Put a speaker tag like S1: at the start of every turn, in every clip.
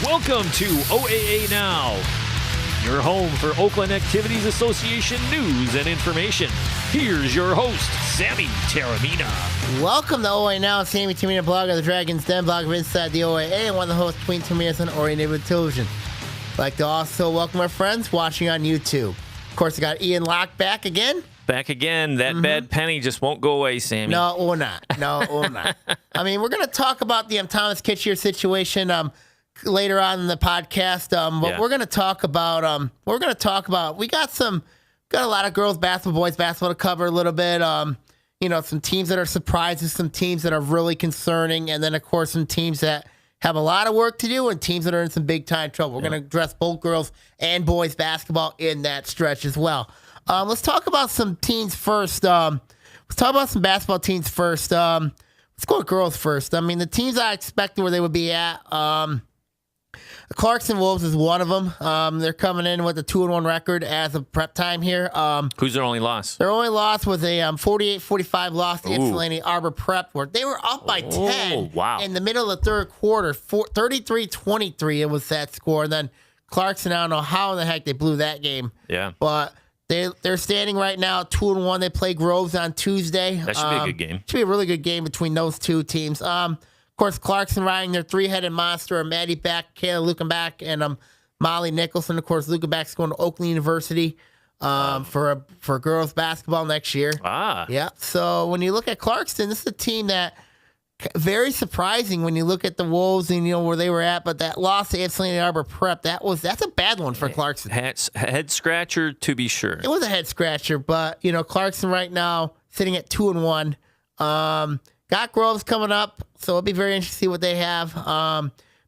S1: Welcome to Oaa Now, your home for Oakland Activities Association news and information. Here's your host, Sammy Taramina.
S2: Welcome to Oaa Now, Sammy Taramina, blog of the Dragon's Den, blog of Inside the OAA, and one of the hosts between Taminas and Orea Neighborhood Television. I'd like to also welcome our friends watching on YouTube. Of course, I got Ian Locke back again.
S1: Back again. That bad penny just won't go away, Sammy.
S2: No, it will not. No, it will not. I mean, we're going to talk about the Thomas Kithier situation later on in the podcast. But we're going to talk about we got a lot of girls basketball, boys basketball to cover a little bit. Some teams that are surprises, some teams that are really concerning, and then of course some teams that have a lot of work to do and teams that are in some big time trouble. We're going to address both girls and boys basketball in that stretch as well. Let's talk about some teams first. Let's talk about some basketball teams first. Let's go with girls first. I mean, the teams I expected where they would be at. Clarkston Wolves is one of them. They're coming in with a 2-1 record as of prep time here.
S1: Who's their only loss?
S2: Their only loss was a 48-45 loss to Ypsilanti Arbor Prep, where they were up by 10 in the middle of the third quarter. 33-23 it was that score. And then Clarkston, I don't know how in the heck they blew that game. Yeah. But they're standing right now 2-1. They play Groves on Tuesday.
S1: That should be a good game.
S2: Should be a really good game between those two teams. Of course, Clarkston riding their three-headed monster, Maddie Beck, Kayla Lukenbach, and Molly Nicholson. Of course, Lukenbach's going to Oakland University for girls basketball next year. Yeah. So when you look at Clarkston, this is a team that very surprising when you look at the Wolves and where they were at. But that loss to Ypsilanti Arbor Prep, that's a bad one for Clarkston.
S1: Head scratcher to be sure.
S2: It was a head scratcher, but Clarkston right now sitting at 2-1. Got Groves coming up, so it'll be very interesting to see what they have.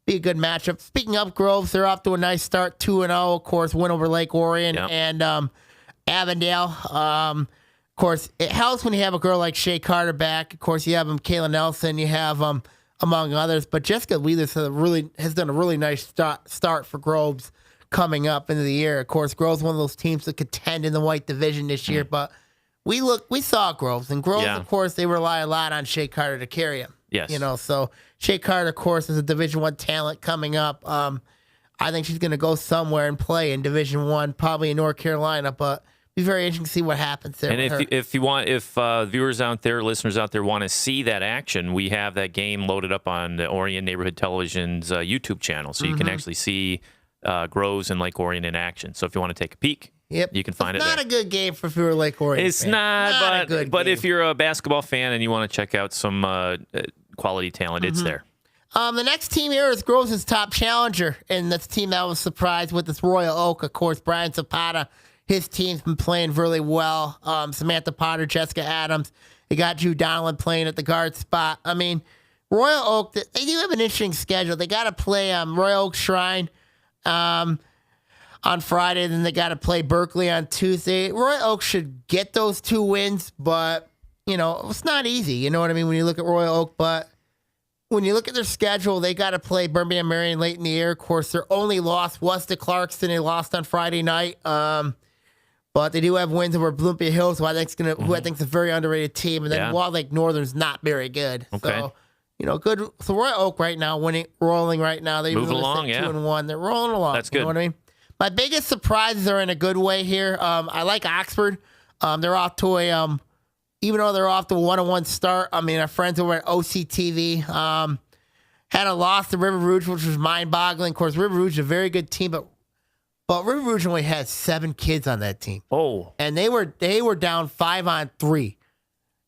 S2: Be a good matchup. Speaking of Groves, they're off to a nice start, 2-0. Of course, win over Lake Orion and Avondale. Of course, it helps when you have a girl like Shea Carter back. Of course, you have Kayla Nelson. You have among others, but Jessica Wheeler has done a really nice start for Groves coming up into the year. Of course, Groves one of those teams that contend in the white division this year, but we saw Groves, and Groves, of course, they rely a lot on Shea Carter to carry him.
S1: Yes.
S2: So Shea Carter, of course, is a Division I talent coming up. I think she's going to go somewhere and play in Division I, probably in North Carolina, but it'll be very interesting to see what happens there.
S1: And if viewers out there, listeners out there want to see that action, we have that game loaded up on the Orion Neighborhood Television's YouTube channel, so you can actually see Groves and Lake Orion in action. So if you want to take a peek, you can find
S2: it's
S1: it.
S2: Not a good game for Fewer Lake Orion.
S1: It's not but if you're a basketball fan and you want to check out some quality talent, it's there.
S2: The next team here is Groves' top challenger, and that's the team that was surprised with this Royal Oak. Of course, Brian Zapata, his team's been playing really well. Samantha Potter, Jessica Adams. They got Drew Donlin playing at the guard spot. I mean, Royal Oak, they do have an interesting schedule. They got to play Royal Oak Shrine on Friday, then they got to play Berkeley on Tuesday. Royal Oak should get those 2 wins, but, it's not easy. You know what I mean? When you look at Royal Oak, but when you look at their schedule, they got to play Birmingham Marion late in the year. Of course, their only loss was to Clarkston. They lost on Friday night. But they do have wins over Olympia Hills, who I think is a very underrated team. And then Walled Lake Northern's not very good.
S1: Okay.
S2: So, good. So Royal Oak right now, rolling right now. They
S1: move along,
S2: 2-1. They're rolling along.
S1: That's good.
S2: You know what I mean? My biggest surprises are in a good way here. I like Oxford. They're off to even though they're off to a 1-1 start. I mean, our friends over at OCTV had a loss to River Rouge, which was mind-boggling. Of course, River Rouge is a very good team, but River Rouge only had 7 kids on that team.
S1: Oh,
S2: and they were down 5-on-3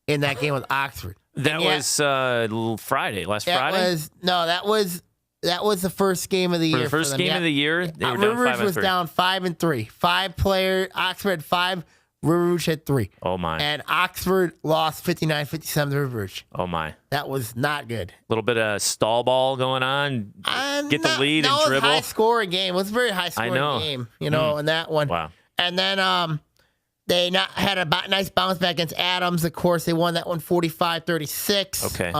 S2: in that game with Oxford.
S1: That was last Friday.
S2: That was the first game of the year.
S1: The first game of the year, they were
S2: River
S1: down
S2: Rouge was down 5-3. 5 players. Oxford had 5. River Rouge had 3.
S1: Oh, my.
S2: And Oxford lost 59-57 to River Rouge.
S1: Oh, my.
S2: That was not good.
S1: A little bit of stall ball going on. Get the lead and dribble.
S2: It was a high-scoring game. It was a very high-scoring game, in that one.
S1: Wow.
S2: And then they had a nice bounce back against Adams. Of course, they won that one 45-36.
S1: Okay.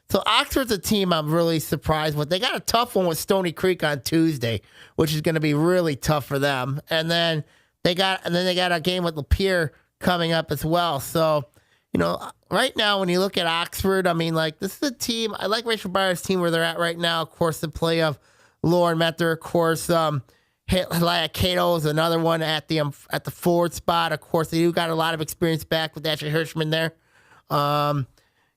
S2: So Oxford's a team I'm really surprised with. They got a tough one with Stony Creek on Tuesday, which is going to be really tough for them. And then they got a game with Lapeer coming up as well. So, right now when you look at Oxford, I mean, this is a team. I like Rachel Breyer's team where they're at right now. Of course, the play of Lauren Mether, of course. Cato is another one at the forward spot. Of course, they do got a lot of experience back with Ashley Hirschman there. And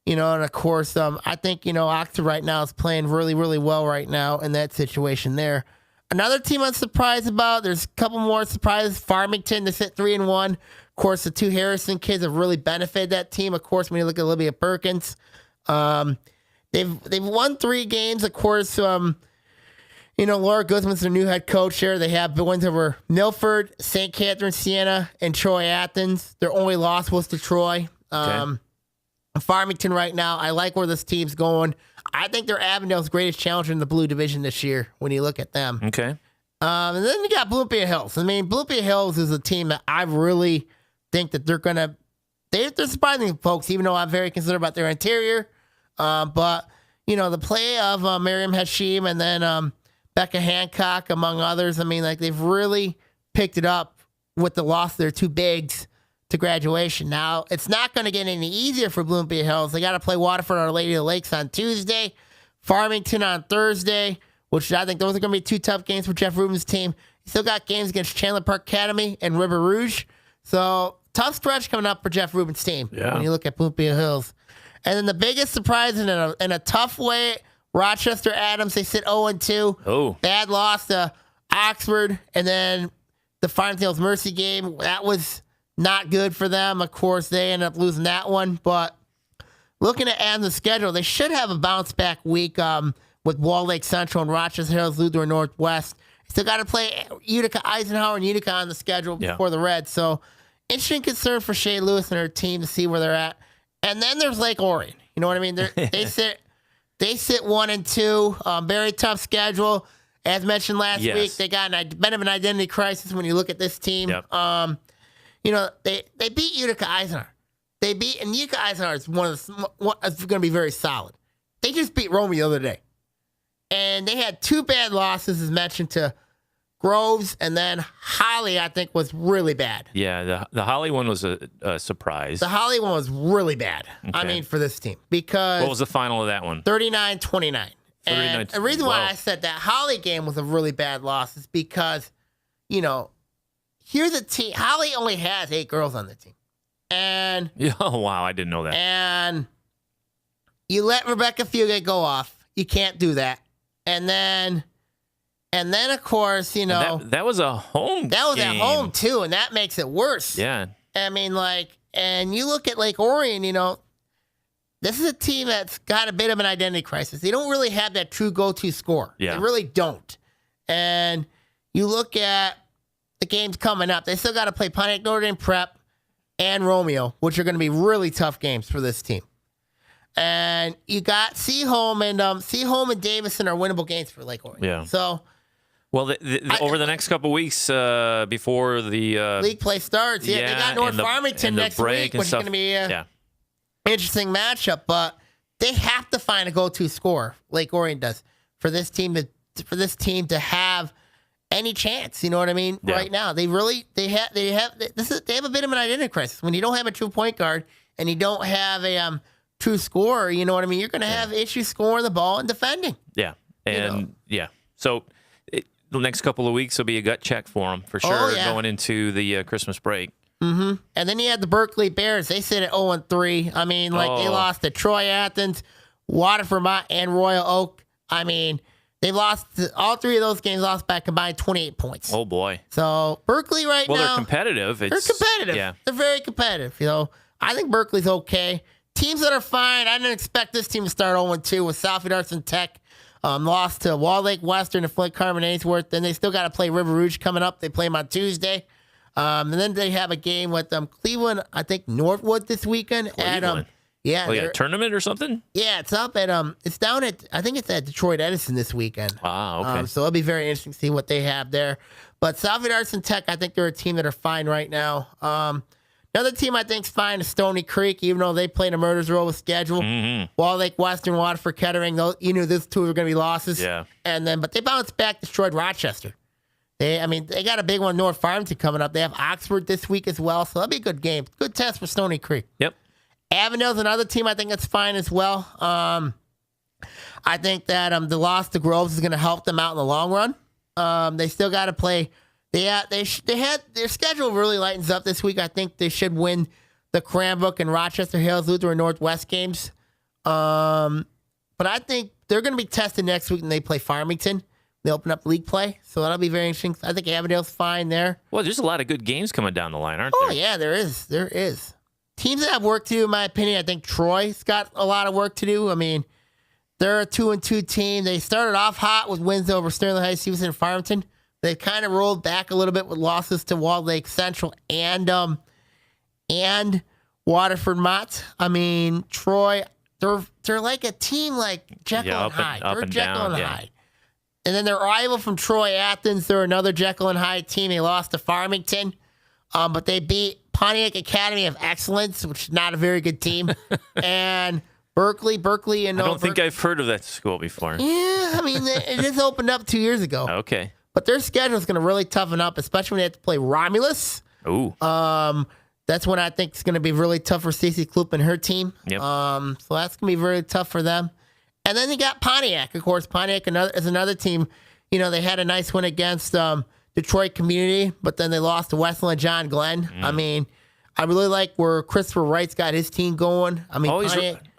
S2: of course, I think, Oxford right now is playing really, really well right now in that situation there. Another team I'm surprised about, there's a couple more surprises. Farmington, they sit 3-1. Of course, the two Harrison kids have really benefited that team. Of course, when you look at Olivia Perkins, they've won 3 games. Of course, Laura Guzman's their new head coach there. They have wins over Milford, St. Catherine, Siena, and Troy Athens. Their only loss was to Troy.
S1: Okay.
S2: Farmington right now, I like where this team's going. I think they're Avondale's greatest challenger in the Blue Division this year when you look at them.
S1: Okay.
S2: And then you got Bloomfield Hills. I mean, Bloomfield Hills is a team that I really think that they're surprising folks, even though I'm very concerned about their interior. But, the play of Miriam Hashim and then Becca Hancock, among others, they've really picked it up with the loss of their 2 bigs to graduation. Now, it's not going to get any easier for Bloomfield Hills. They got to play Waterford Our Lady of the Lakes on Tuesday, Farmington on Thursday, which I think those are going to be 2 tough games for Jeff Rubin's team. He still got games against Chandler Park Academy and River Rouge. So, tough stretch coming up for Jeff Rubin's team when you look at Bloomfield Hills. And then the biggest surprise in a tough way, Rochester Adams, they sit 0-2.
S1: Oh.
S2: Bad loss to Oxford. And then the Farmington Hills Mercy game, that was not good for them. Of course, they ended up losing that one. But looking at Adams' schedule, they should have a bounce-back week with Wall Lake Central and Rochester Hills, Lutheran Northwest. Still got to play Utica Eisenhower and Utica on the schedule before the Reds. So, interesting concern for Shea Lewis and her team to see where they're at. And then there's Lake Orion. You know what I mean? They sit 1-2. Very tough schedule. As mentioned last week, they got a bit of an identity crisis when you look at this team.
S1: Yep.
S2: They beat Utica Eisenhower. And Utica Eisenhower is going to be very solid. They just beat Rome the other day. And they had 2 bad losses, as mentioned, to Groves, and then Holly, I think, was really bad.
S1: Yeah, the Holly one was a surprise.
S2: The Holly one was really bad, for this team. Because
S1: what was the final of that one?
S2: 39-29. And the reason why I said that Holly game was a really bad loss is because, here's a team. Holly only has 8 girls on the team. And
S1: oh, wow, I didn't know that.
S2: And you let Rebecca Fugate go off. You can't do that. And then, of course,
S1: that was a home
S2: That was
S1: game.
S2: at home, too, and that makes it worse.
S1: Yeah.
S2: And you look at Lake Orion, this is a team that's got a bit of an identity crisis. They don't really have that true go-to scorer.
S1: Yeah.
S2: They really don't. And you look at the games coming up. They still got to play Pontiac Notre Dame Prep and Romeo, which are going to be really tough games for this team. And you got Seaholm and Davison are winnable games for Lake Orion.
S1: Yeah.
S2: So,
S1: well, over the next couple of weeks before the
S2: league play starts, they got North Farmington next week, which is going to be an interesting matchup. But they have to find a go-to scorer. Lake Orion does for this team to have any chance. You know what I mean?
S1: Yeah.
S2: Right now, they have a bit of an identity crisis. When you don't have a true point guard and you don't have a true scorer, you know what I mean? You're going to have issues scoring the ball and defending.
S1: Yeah, and so the next couple of weeks will be a gut check for them for sure going into the Christmas break.
S2: Mm-hmm. And then you had the Berkeley Bears. They sit at 0-3. They lost to Troy Athens, Waterford, and Royal Oak. They lost all 3 of those games, lost by combined 28 points.
S1: Oh, boy.
S2: So Berkeley now.
S1: Well, they're competitive.
S2: They're competitive.
S1: Yeah.
S2: They're very competitive. I think Berkeley's okay. Teams that are fine, I didn't expect this team to start 0-2 with Southfield Arts and Tech. Lost to Wall Lake Western and Flint Carmen Ainsworth. Then they still got to play River Rouge coming up. They play them on Tuesday. And then they have a game with Cleveland, I think Northwood this weekend.
S1: Cleveland. A tournament or something?
S2: Yeah, it's up at it's down at I think it's at Detroit Edison this weekend.
S1: Ah, okay.
S2: So it'll be very interesting to see what they have there. But Southfield Arts and Tech, I think they're a team that are fine right now. Another team I think is fine is Stony Creek, even though they played a murder's row with schedule.
S1: Mm-hmm.
S2: Wall Lake Western, Waterford Kettering, you knew those 2 were going to be losses.
S1: Yeah.
S2: But they bounced back, destroyed Rochester. They got a big one, North Farmington, coming up. They have Oxford this week as well, so that'll be a good game. Good test for Stony Creek.
S1: Yep.
S2: Avondale's another team I think that's fine as well. I think that the loss to Groves is going to help them out in the long run. They still got to play. They had their schedule really lightens up this week. I think they should win the Cranbrook and Rochester Hills, Luther and Northwest games. But I think they're going to be tested next week when they play Farmington. They open up league play, so that'll be very interesting. I think Avondale's fine there.
S1: Well, there's a lot of good games coming down the line, aren't there?
S2: Oh, yeah, there is. There is. Teams that have work to do, in my opinion, I think Troy's got a lot of work to do. I mean, they're a 2-2 team. They started off hot with wins over Sterling Heights, Stevenson, and Farmington. They kind of rolled back a little bit with losses to Walled Lake Central and Waterford Mott. I mean, Troy, they're like a team like Jekyll and Hyde. They're Jekyll and Hyde. And then their rival from Troy, Athens, they're another Jekyll and Hyde team. They lost to Farmington, but they beat Pontiac Academy of Excellence, which is not a very good team, and Berkeley. And
S1: I don't think I've heard of that school before.
S2: Yeah, I mean, it just opened up 2 years ago.
S1: Okay.
S2: But their schedule is going to really toughen up, especially when they have to play Romulus.
S1: Ooh.
S2: That's when I think it's going to be really tough for Stacey Kloop and her team.
S1: Yep.
S2: So that's going to be very tough for them. And then they got Pontiac. Of course, Pontiac is another team. You know, they had a nice win against Detroit Community, but then they lost to Westland John Glenn. I mean, I really like where Christopher Wright's got his team going. I mean,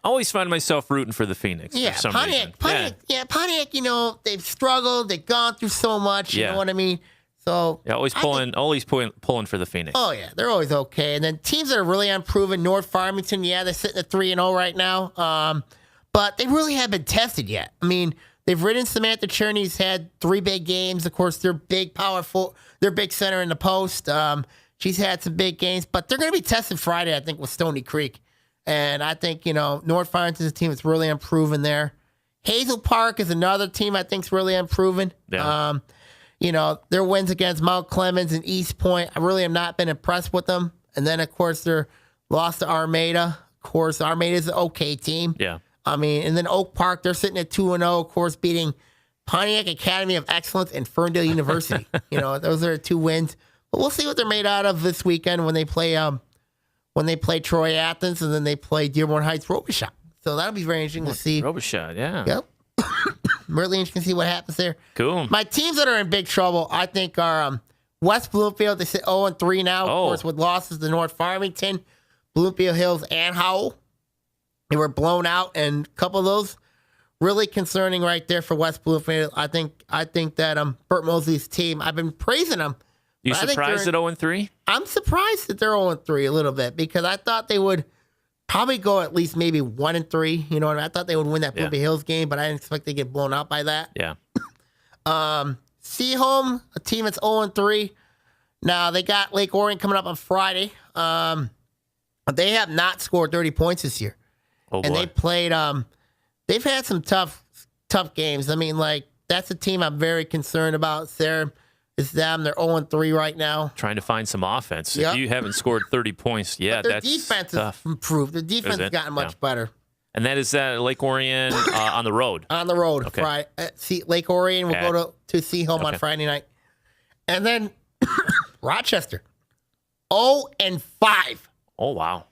S1: always find myself rooting for the Phoenix.
S2: Yeah,
S1: for some
S2: Pontiac,
S1: reason.
S2: Pontiac, you know, they've struggled. They've gone through so much. You know what I mean? So
S1: yeah, always pulling for the Phoenix.
S2: Oh, yeah, they're always okay. And then teams that are really unproven, North Farmington, yeah, they're sitting at 3-0 right now. But they really haven't been tested yet. I mean, they've ridden Samantha Cherney's had 3 big games. Of course, they're their big center in the post. She's had some big games, but they're going to be tested Friday, I think, with Stony Creek. And I think, you know, North Farmington's a team that's really unproven there. Hazel Park is another team I think is really unproven.
S1: Yeah.
S2: You know, their wins against Mount Clemens and East Point, I really have not been impressed with them. And then, of course, their loss to Armada. Of course, Armada's an okay team.
S1: Yeah.
S2: I mean, and then Oak Park, they're sitting at 2-0, of course, beating Pontiac Academy of Excellence and Ferndale University. You know, those are 2 wins. But we'll see what they're made out of this weekend when they play Troy Athens and then they play Dearborn Heights Robichaud. So that'll be very interesting to see.
S1: Robichaud, yeah.
S2: Yep. Really interesting to see what happens there.
S1: Cool.
S2: My teams that are in big trouble, I think, are West Bloomfield. They sit 0-3 now, of course, with losses to North Farmington, Bloomfield Hills, and Howell. They were blown out, and a couple of those really concerning right there for West Bloomfield. I think that Bert Mosley's team, I've been praising them.
S1: You surprised at 0-3?
S2: I'm surprised that they're 0-3 a little bit because I thought they would probably go at least maybe 1-3. You know what I mean? I thought they would win that Bloomfield Hills game, but I didn't expect they get blown out by that.
S1: Yeah.
S2: Seaholm, a team that's 0-3. Now they got Lake Orion coming up on Friday. But they have not scored 30 points this year.
S1: Oh, boy.
S2: And they played, they've had some tough games. I mean, like, that's a team I'm very concerned about. Sarah, it's them. They're 0-3 right now.
S1: Trying to find some offense.
S2: Yep.
S1: If you haven't scored 30 points,
S2: their
S1: that's
S2: defense
S1: tough.
S2: has improved. The defense has gotten much better.
S1: And that is Lake Orion on the road.
S2: On the road.
S1: Okay.
S2: Friday. Lake Orion will go to Seaholm on Friday night. And then Rochester, 0-5.
S1: Oh, wow.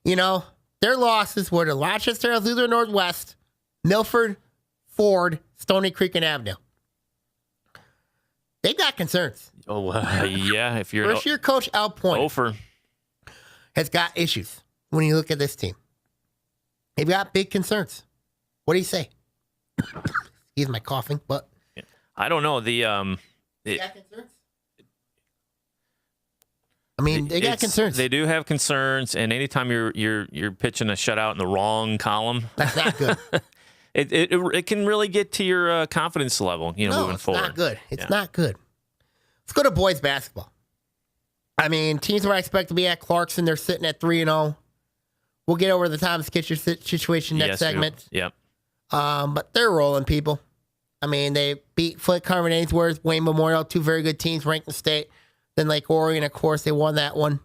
S2: You know, their losses were to Rochester, Luther Northwest, Milford, Ford, Stony Creek, and Avondale. They've got concerns.
S1: Oh, yeah. If you're
S2: First-year coach Al Point has got issues when you look at this team. They've got big concerns. What do you say? Excuse my coughing, but
S1: I don't know.
S2: They got concerns? I mean, they got concerns.
S1: They do have concerns, and anytime you're pitching a shutout in the wrong column,
S2: that's not good.
S1: It can really get to your confidence level, moving forward.
S2: It's not good. It's not good. Let's go to boys basketball. I mean, teams where I expect to be at Clarkston, they're sitting at 3-0. We'll get over the Thomas Kithier situation next segment.
S1: Yep.
S2: But they're rolling, people. I mean, they beat Flint Carmen Ainsworth, Wayne Memorial, 2 very good teams ranked in the state. Then Lake Orion, of course, they won that one,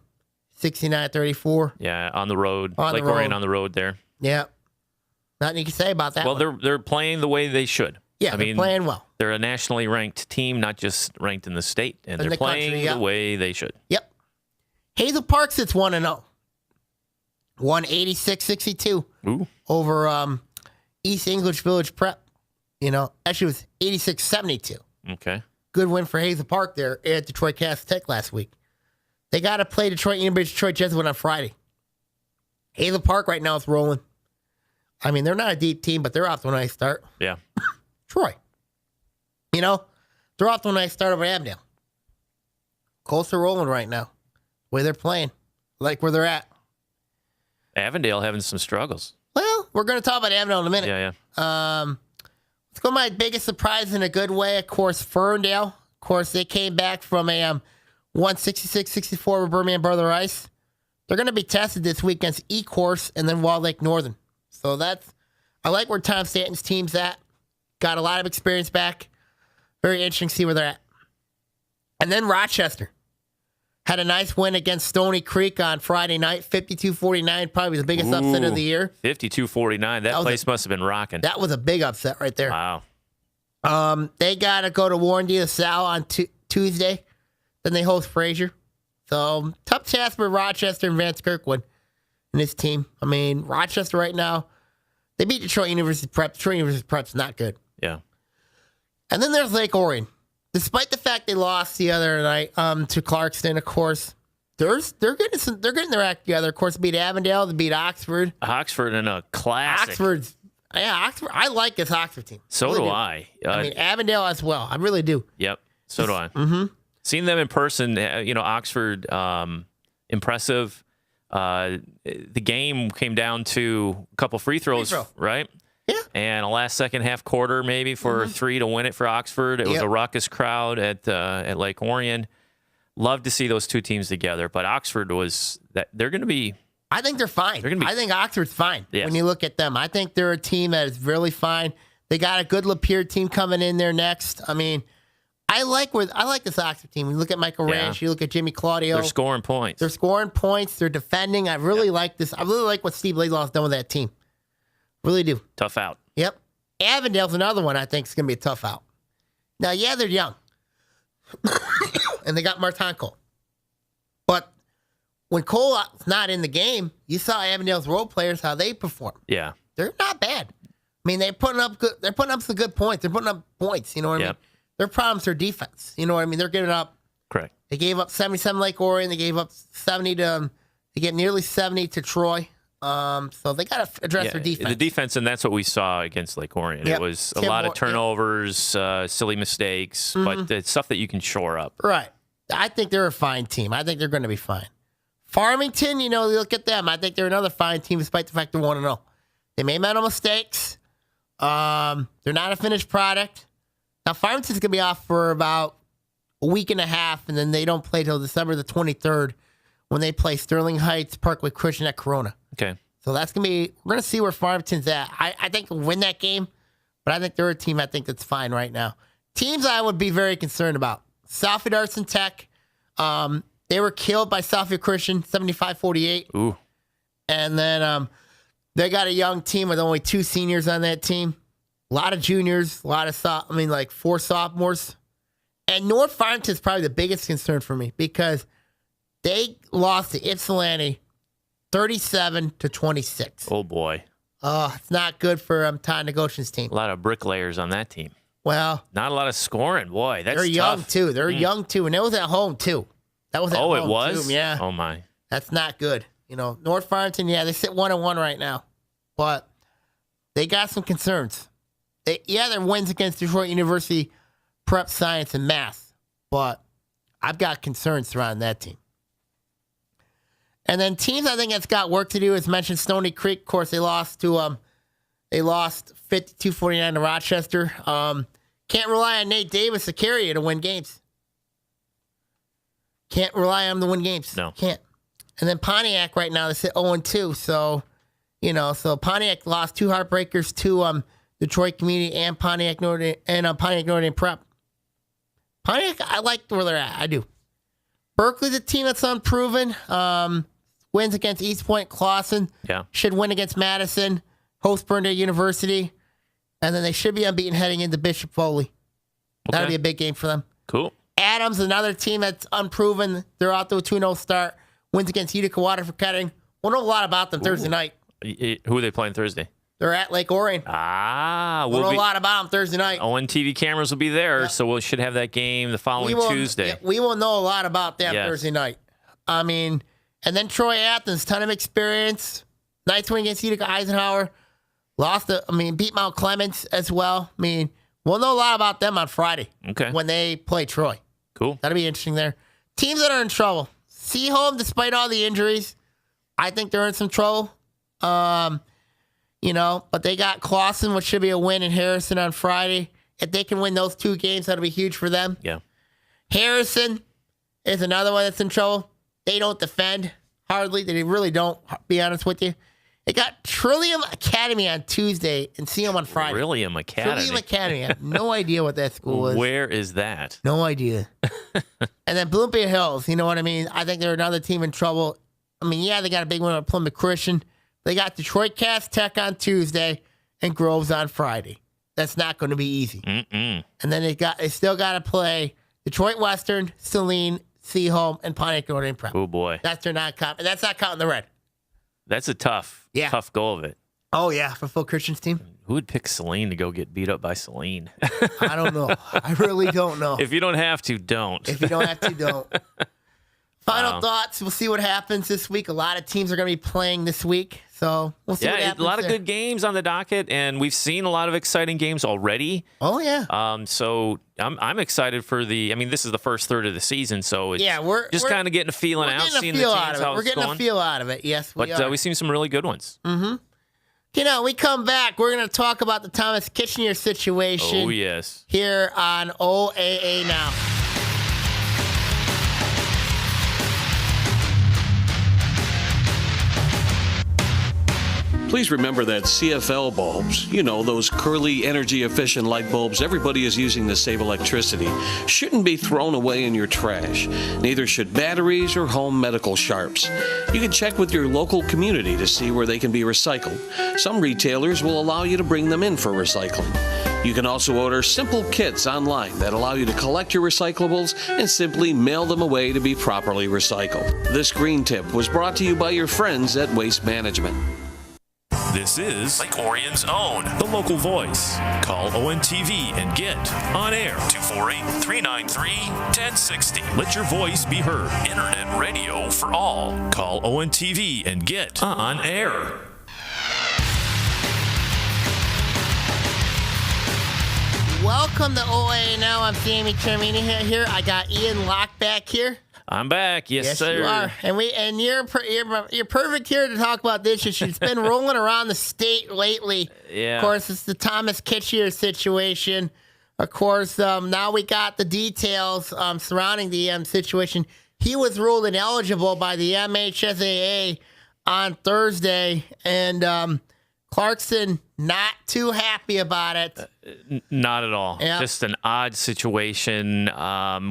S2: 69-34.
S1: Yeah, on the road. Lake Orion on the road there.
S2: Yeah. Nothing you can say about that.
S1: Well, they're playing the way they should.
S2: Yeah, they're playing well.
S1: They're a nationally ranked team, not just ranked in the state, and they're playing the way they should.
S2: Yep. Hazel Park sits 1-0. 186-62 over East English Village Prep. Actually it was 86-72.
S1: Okay.
S2: Good win for Hazel Park there at Detroit Catholic Tech last week. They got to play Detroit Jesuit on Friday. Hazel Park right now is rolling. I mean, they're not a deep team, but they're off to a nice start.
S1: Yeah.
S2: Troy. They're off to a nice start over Avondale. Colts are rolling right now. The way they're playing. Like where they're at.
S1: Avondale having some struggles.
S2: Well, we're going to talk about Avondale in a minute.
S1: Yeah.
S2: Let's go my biggest surprise in a good way. Of course, Ferndale. Of course, they came back from a 166-64 with Birmingham Brother Ice. They're going to be tested this week against E-Course and then Walled Lake Northern. So I like where Tom Stanton's team's at. Got a lot of experience back. Very interesting to see where they're at. And then Rochester had a nice win against Stony Creek on Friday night, 52-49, probably the biggest upset of the year.
S1: 52-49. That place must have been rocking.
S2: That was a big upset right there.
S1: Wow.
S2: They got to go to Warren De La Salle on Tuesday. Then they host Fraser. So, tough task for Rochester and Vance Kirkwood and his team. I mean, Rochester right now, they beat Detroit University Prep. Detroit University Prep's not good.
S1: Yeah.
S2: And then there's Lake Orion. Despite the fact they lost the other night to Clarkston, of course, they're getting their act together. Of course, they beat Avondale, they beat Oxford.
S1: Oxford in a classic.
S2: Oxford. I like this Oxford team.
S1: So do I.
S2: I mean, Avondale as well. I really do.
S1: Yep. So do I. Mm-hmm. Seeing them in person, Oxford, impressive. The game came down to a couple free throws, right?
S2: Yeah.
S1: And a last second half quarter maybe for 3 to win it for Oxford. It was a raucous crowd at Lake Orion. Love to see those two teams together, but Oxford they're going to be.
S2: I think they're fine. I think Oxford's fine when you look at them. I think they're a team that is really fine. They got a good Lapeer team coming in there next. I mean, I like this Oxford team. When you look at Michael Ranch, you look at Jimmy Claudio.
S1: They're scoring points.
S2: They're defending. I really like this. I really like what Steve Laidlaw's done with that team. Really do.
S1: Tough out.
S2: Yep. Avondale's another one I think is going to be a tough out. Now, yeah, they're young. And they got Martin Cole. But when Cole's not in the game, you saw Avondale's role players, how they perform.
S1: Yeah.
S2: They're not bad. I mean, they're putting up some good points. They're putting up points, you know what I mean? Their problems are defense. You know what I mean? They're giving up.
S1: Correct.
S2: They gave up 77 Lake Orion. They gave up 70 to they get nearly 70 to Troy. So they got to address their defense.
S1: The defense, and that's what we saw against Lake Orion. Yep. It was a lot of turnovers, silly mistakes, but it's stuff that you can shore up.
S2: Right. I think they're a fine team. I think they're going to be fine. Farmington, look at them. I think they're another fine team despite the fact they're 1-0. They made mental mistakes. They're not a finished product. Now, Farmington's going to be off for about a week and a half, and then they don't play till December the 23rd when they play Sterling Heights Parkway Christian at Corona.
S1: Okay.
S2: So that's going to be, we're going to see where Farmington's at. I think they'll win that game, but I think they're a team I think that's fine right now. Teams I would be very concerned about. Southfield Arts and Tech. They were killed by Southfield Christian, 75-48.
S1: Ooh.
S2: And then they got a young team with only 2 seniors on that team. A lot of juniors, a lot of 4 sophomores. And North Farmington is probably the biggest concern for me because they lost to Ypsilanti 37-26.
S1: Oh, boy.
S2: It's not good for Todd Negoshin's team.
S1: A lot of bricklayers on that team.
S2: Well,
S1: not a lot of scoring. Boy, that's
S2: they're young,
S1: tough.
S2: too. They're young, too. And it was at home, too. That was at home,
S1: it was?
S2: too. Yeah.
S1: Oh, my.
S2: That's not good. North Farmington, they sit 1-1 right now. But they got some concerns. Their wins against Detroit University Prep Science and Math. But I've got concerns surrounding that team. And then teams I think that's got work to do, as mentioned, Stony Creek. Of course, they lost 52-49 to Rochester. Can't rely on Nate Davis to carry you to win games. Can't rely on him to win games.
S1: No.
S2: Can't. And then Pontiac right now, they sit 0-2. So, so Pontiac lost 2 heartbreakers to Detroit Community and Pontiac Northern Prep. Pontiac, I like where they're at. I do. Berkeley's a team that's unproven. Wins against East Point, Clarkston.
S1: Yeah.
S2: Should win against Madison. Host Ferndale University. And then they should be unbeaten heading into Bishop Foley. Okay. That'll be a big game for them.
S1: Cool.
S2: Adams, another team that's unproven. They're out to a 2-0 start. Wins against Utica Waterford Kettering. We'll know a lot about them Thursday night.
S1: Who are they playing Thursday?
S2: They're at Lake Orion. We'll know a lot about them Thursday night.
S1: ONTV cameras will be there, so we should have that game the following Tuesday.
S2: We will know a lot about them Thursday night. I mean, and then Troy Athens, ton of experience. Nice win against Utica Eisenhower. Beat Mount Clemens as well. I mean, we'll know a lot about them on Friday when they play Troy.
S1: Cool.
S2: That'll be interesting there. Teams that are in trouble. Seaholm, despite all the injuries, I think they're in some trouble. But they got Clarkston, which should be a win, in Harrison on Friday. If they can win those 2 games, that'll be huge for them.
S1: Yeah.
S2: Harrison is another one that's in trouble. They don't defend hardly. They really don't, be honest with you. They got Trillium Academy on Tuesday and see them on Friday.
S1: Trillium Academy?
S2: Trillium Academy. I have no idea what that school is.
S1: Where is that?
S2: No idea. And then Bloomfield Hills, you know what I mean? I think they're another team in trouble. I mean, they got a big one at Plymouth Christian. They got Detroit Cass Tech on Tuesday and Groves on Friday. That's not going to be easy. And then they still got to play Detroit Western, Saline, Seaholm, and Pontiac Notre Dame Prep.
S1: Oh, boy.
S2: That's not counting the red.
S1: That's a tough go of it.
S2: Oh, yeah, for Phil Christian's team.
S1: Who would pick Saline to go get beat up by Saline?
S2: I don't know. I really don't know.
S1: If you don't have to, don't.
S2: If you don't have to, don't. Final thoughts. We'll see what happens this week. A lot of teams are going to be playing this week, so we'll see what happens.
S1: A lot of good games on the docket, and we've seen a lot of exciting games already.
S2: Oh, yeah.
S1: So I'm excited for this is the first third of the season, so it's
S2: we're
S1: just kind of getting a feeling out, seeing the teams, how it's going.
S2: We're getting a feel out of it, yes,
S1: But we've seen some really good ones.
S2: Mm-hmm. We come back, we're going to talk about the Thomas Kithier situation.
S1: Oh, yes.
S2: Here on Oaa Now.
S3: Please remember that CFL bulbs, those curly, energy-efficient light bulbs everybody is using to save electricity, shouldn't be thrown away in your trash. Neither should batteries or home medical sharps. You can check with your local community to see where they can be recycled. Some retailers will allow you to bring them in for recycling. You can also order simple kits online that allow you to collect your recyclables and simply mail them away to be properly recycled. This green tip was brought to you by your friends at Waste Management.
S4: This is Lake Orion's own, the local voice. Call ONTV and get on air 248-393-1060. Let your voice be heard. Internet radio for all. Call ONTV and get on air.
S2: Welcome to Oaa Now. I'm Sammy Termini here. I got Ian Locke back here.
S1: I'm back. Yes, sir.
S2: You are. And you're perfect here to talk about this issue. It's been rolling around the state lately.
S1: Yeah.
S2: Of course, it's the Thomas Kithier situation. Of course, now we got the details surrounding the situation. He was ruled ineligible by the MHSAA on Thursday, and Clarkston not too happy about it.
S1: Not at all.
S2: Yep.
S1: Just an odd situation.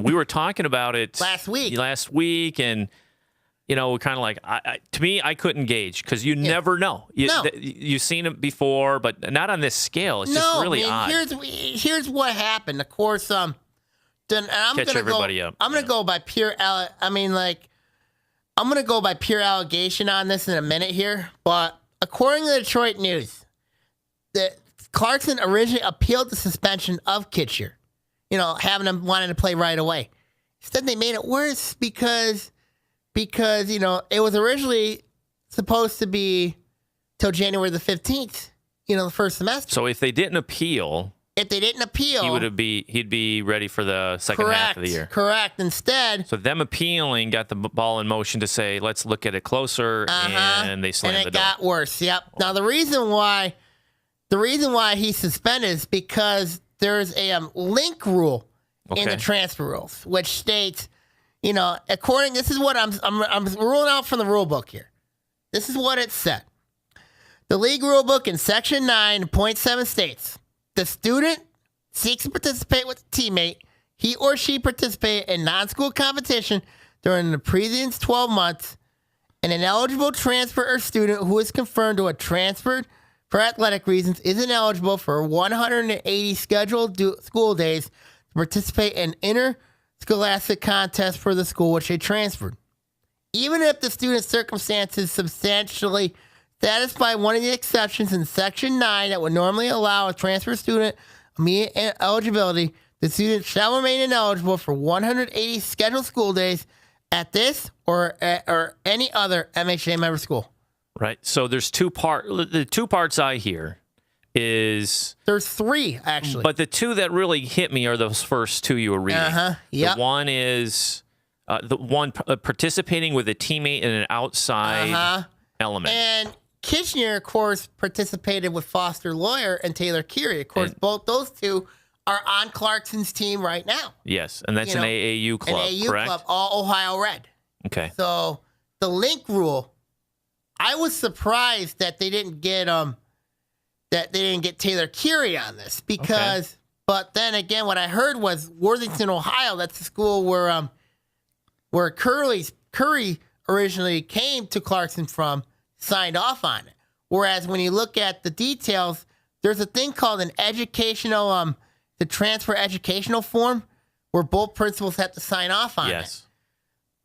S1: We were talking about it
S2: last
S1: week, and we're kind of like, to me, I couldn't gauge because you never know. You've seen it before, but not on this scale. It's just really odd.
S2: Here's what happened. Of course, I'm
S1: catch everybody up.
S2: I'm gonna go by pure. I'm gonna go by pure allegation on this in a minute here, but according to the Detroit News, that Clarkston originally appealed the suspension of Kithier, having him wanting to play right away. Instead, they made it worse because it was originally supposed to be till January the 15th, the first semester.
S1: So if they didn't appeal, he'd be ready for the second half of the year.
S2: Correct. Instead,
S1: so them appealing got the ball in motion to say, let's look at it closer, and they slammed the door.
S2: And it got worse. Yep. Now the reason why he's suspended is because there's a link rule in the transfer rules, which states, this is what I'm ruling out from the rule book here. This is what it said. The league rule book in section 9.7 states, the student seeks to participate with a teammate. He or she participated in non-school competition during the previous 12 months. An ineligible transfer or student who is confirmed to have transferred for athletic reasons is ineligible for 180 scheduled school days to participate in interscholastic contests for the school which they transferred. Even if the student's circumstances substantially satisfy one of the exceptions in Section 9 that would normally allow a transfer student immediate eligibility, the student shall remain ineligible for 180 scheduled school days at this or any other MHSAA member school.
S1: Right. So there's the two parts I hear is...
S2: There's three, actually.
S1: But the two that really hit me are those first two you were reading.
S2: Yep.
S1: The one is the one participating with a teammate in an outside element.
S2: And Kithier, of course, participated with Foster Lawyer and Taylor Curie. Of course, both those two are on Clarkston's team right now.
S1: Yes, and that's an AAU club,
S2: an AAU
S1: correct?
S2: club, all Ohio Red.
S1: Okay.
S2: So the link rule, I was surprised that they didn't get Taylor Curie on this because, but then again, what I heard was Worthington, Ohio. That's the school where Curry originally came to Clarkston from, signed off on it. Whereas when you look at the details, there's a thing called an educational, the transfer educational form, where both principals have to sign off on it.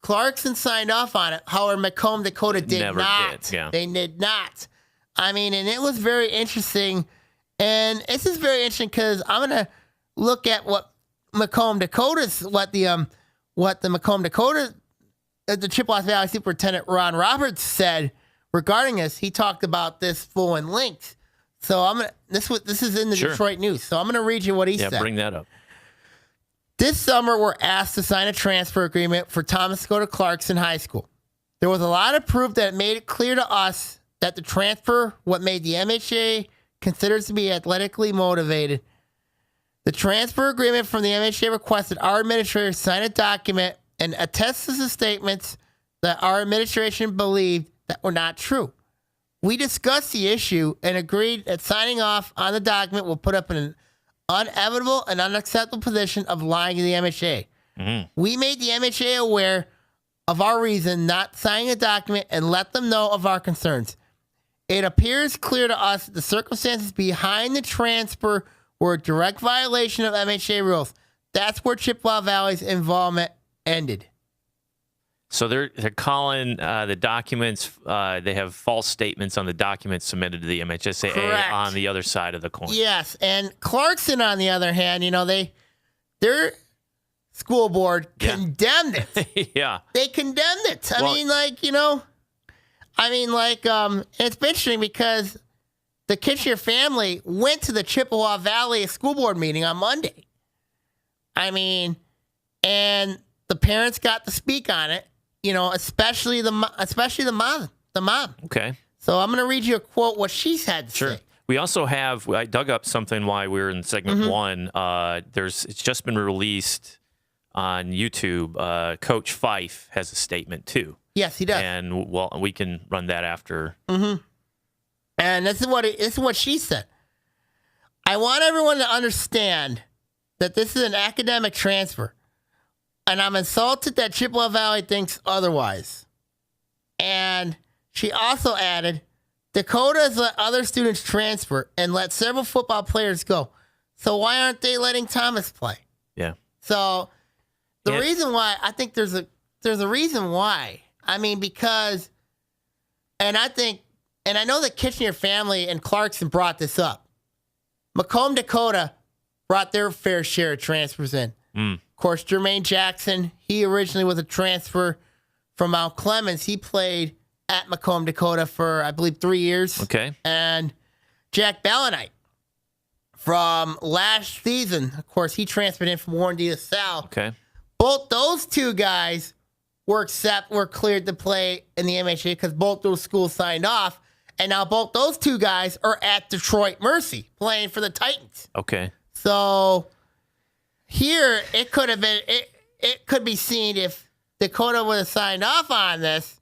S2: Clarkston signed off on it. However, Macomb, Dakota did not. They did not. I mean, and it was very interesting. And this is very interesting because I'm going to look at what the Macomb Dakota, the Chippewa Valley Superintendent Ron Roberts said regarding this. He talked about this full and linked. So this is in the Detroit News. So I'm going to read you what he said.
S1: Yeah, bring that up.
S2: This summer, we're asked to sign a transfer agreement for Thomas to go to Clarkston High School. There was a lot of proof that made it clear to us that the transfer, what made the MHSAA considered to be athletically motivated. The transfer agreement from the MHSAA requested our administrator sign a document and attest to the statements that our administration believed that were not true. We discussed the issue and agreed that signing off on the document will put up an unevitable and unacceptable position of lying to the MHSAA. We made the MHSAA aware of our reason not signing the document and let them know of our concerns. It appears clear to us that the circumstances behind the transfer were a direct violation of MHSAA rules. That's where Chippewa Valley's involvement ended.
S1: So they're calling the documents, they have false statements on the documents submitted to the MHSAA.
S2: Correct.
S1: On the other side of the coin.
S2: Yes, and Clarkston, on the other hand, their school board condemned it. They condemned it. It's been interesting because the Kithier family went to the Chippewa Valley school board meeting on Monday. And the parents got to speak on it. Especially the mom.
S1: Okay.
S2: So I'm going to read you a quote what she's had to say.
S1: We also have, I dug up something while we were in segment one. It's just been released on YouTube. Coach Fife has a statement too.
S2: Yes, he does.
S1: And we can run that after.
S2: And this is what she said. I want everyone to understand that this is an academic transfer. And I'm insulted that Chippewa Valley thinks otherwise. And she also added, Dakota has let other students transfer and let several football players go. So why aren't they letting Thomas play?
S1: Yeah.
S2: So the reason why, I think there's a reason why. Because, and I know the Kithier family and Clarkston brought this up. Macomb, Dakota brought their fair share of transfers in. Of course, Jermaine Jackson, he originally was a transfer from Mount Clemens. He played at Macomb, Dakota for, I believe, 3 years.
S1: Okay.
S2: And Jack Ballanite from last season, of course, he transferred in from Warren D. LaSalle.
S1: Okay.
S2: Both those two guys were cleared to play in the MHSAA because both those schools signed off. And now both those two guys are at Detroit Mercy playing for the Titans.
S1: Okay.
S2: So here, it could have been, it could be seen if Dakota would have signed off on this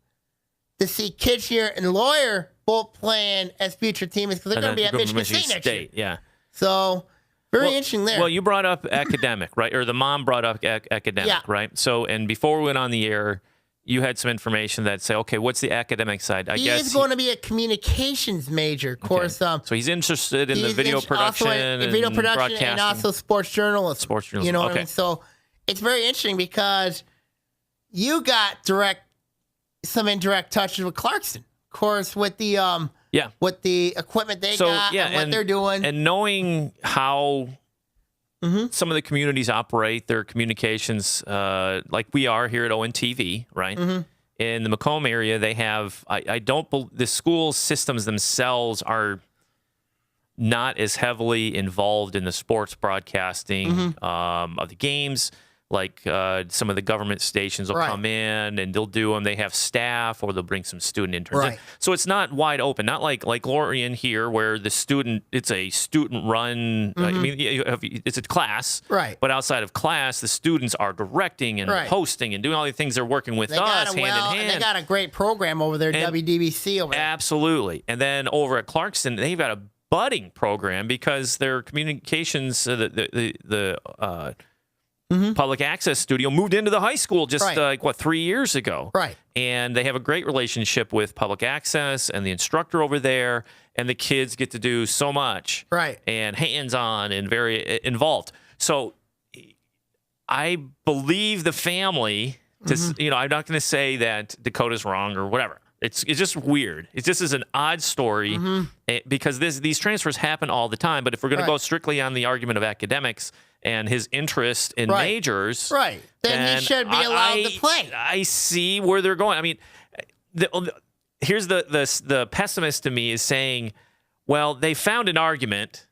S2: to see Kithier and Lawyer both playing as future teammates because they're going to be at Michigan State next year.
S1: Yeah.
S2: So very interesting there.
S1: Well, you brought up academic, right? Or the mom brought up academic, right? So, and before we went on the air, you had some information that say, okay, what's the academic side? I guess
S2: he's going to be a communications major, of course.
S1: So he's interested in the video production,
S2: and also sports journalism.
S1: Sports journalism.
S2: You know what I mean? So it's very interesting because you got some indirect touches with Clarkston. Of course, with the with the equipment they got and what they're doing.
S1: And knowing how some of the communities operate their communications, like we are here at ONTV, right? In the Macomb area, they have, the school systems themselves are not as heavily involved in the sports broadcasting of the games. Like some of the government stations will come in and they'll do them. They have staff or they'll bring some student interns in. So it's not wide open. Not like Lorien here where it's a student run. I mean, it's a class.
S2: Right.
S1: But outside of class, the students are directing and hosting and doing all the things. They're working with us hand in hand.
S2: And they got a great program over there, WDBC over there.
S1: Absolutely. And then over at Clarkston, they've got a budding program because their communications, public access studio moved into the high school just 3 years ago.
S2: Right.
S1: And they have a great relationship with public access and the instructor over there, and the kids get to do so much.
S2: Right.
S1: And hands-on and very involved. So I believe the family, I'm not going to say that Dakota's wrong or whatever. It's just weird. It just is an odd story because these transfers happen all the time. But if we're going to go strictly on the argument of academics and his interest in majors,
S2: then he should be allowed to play.
S1: I see where they're going. I mean, here's the pessimist to me is saying, well, they found an argument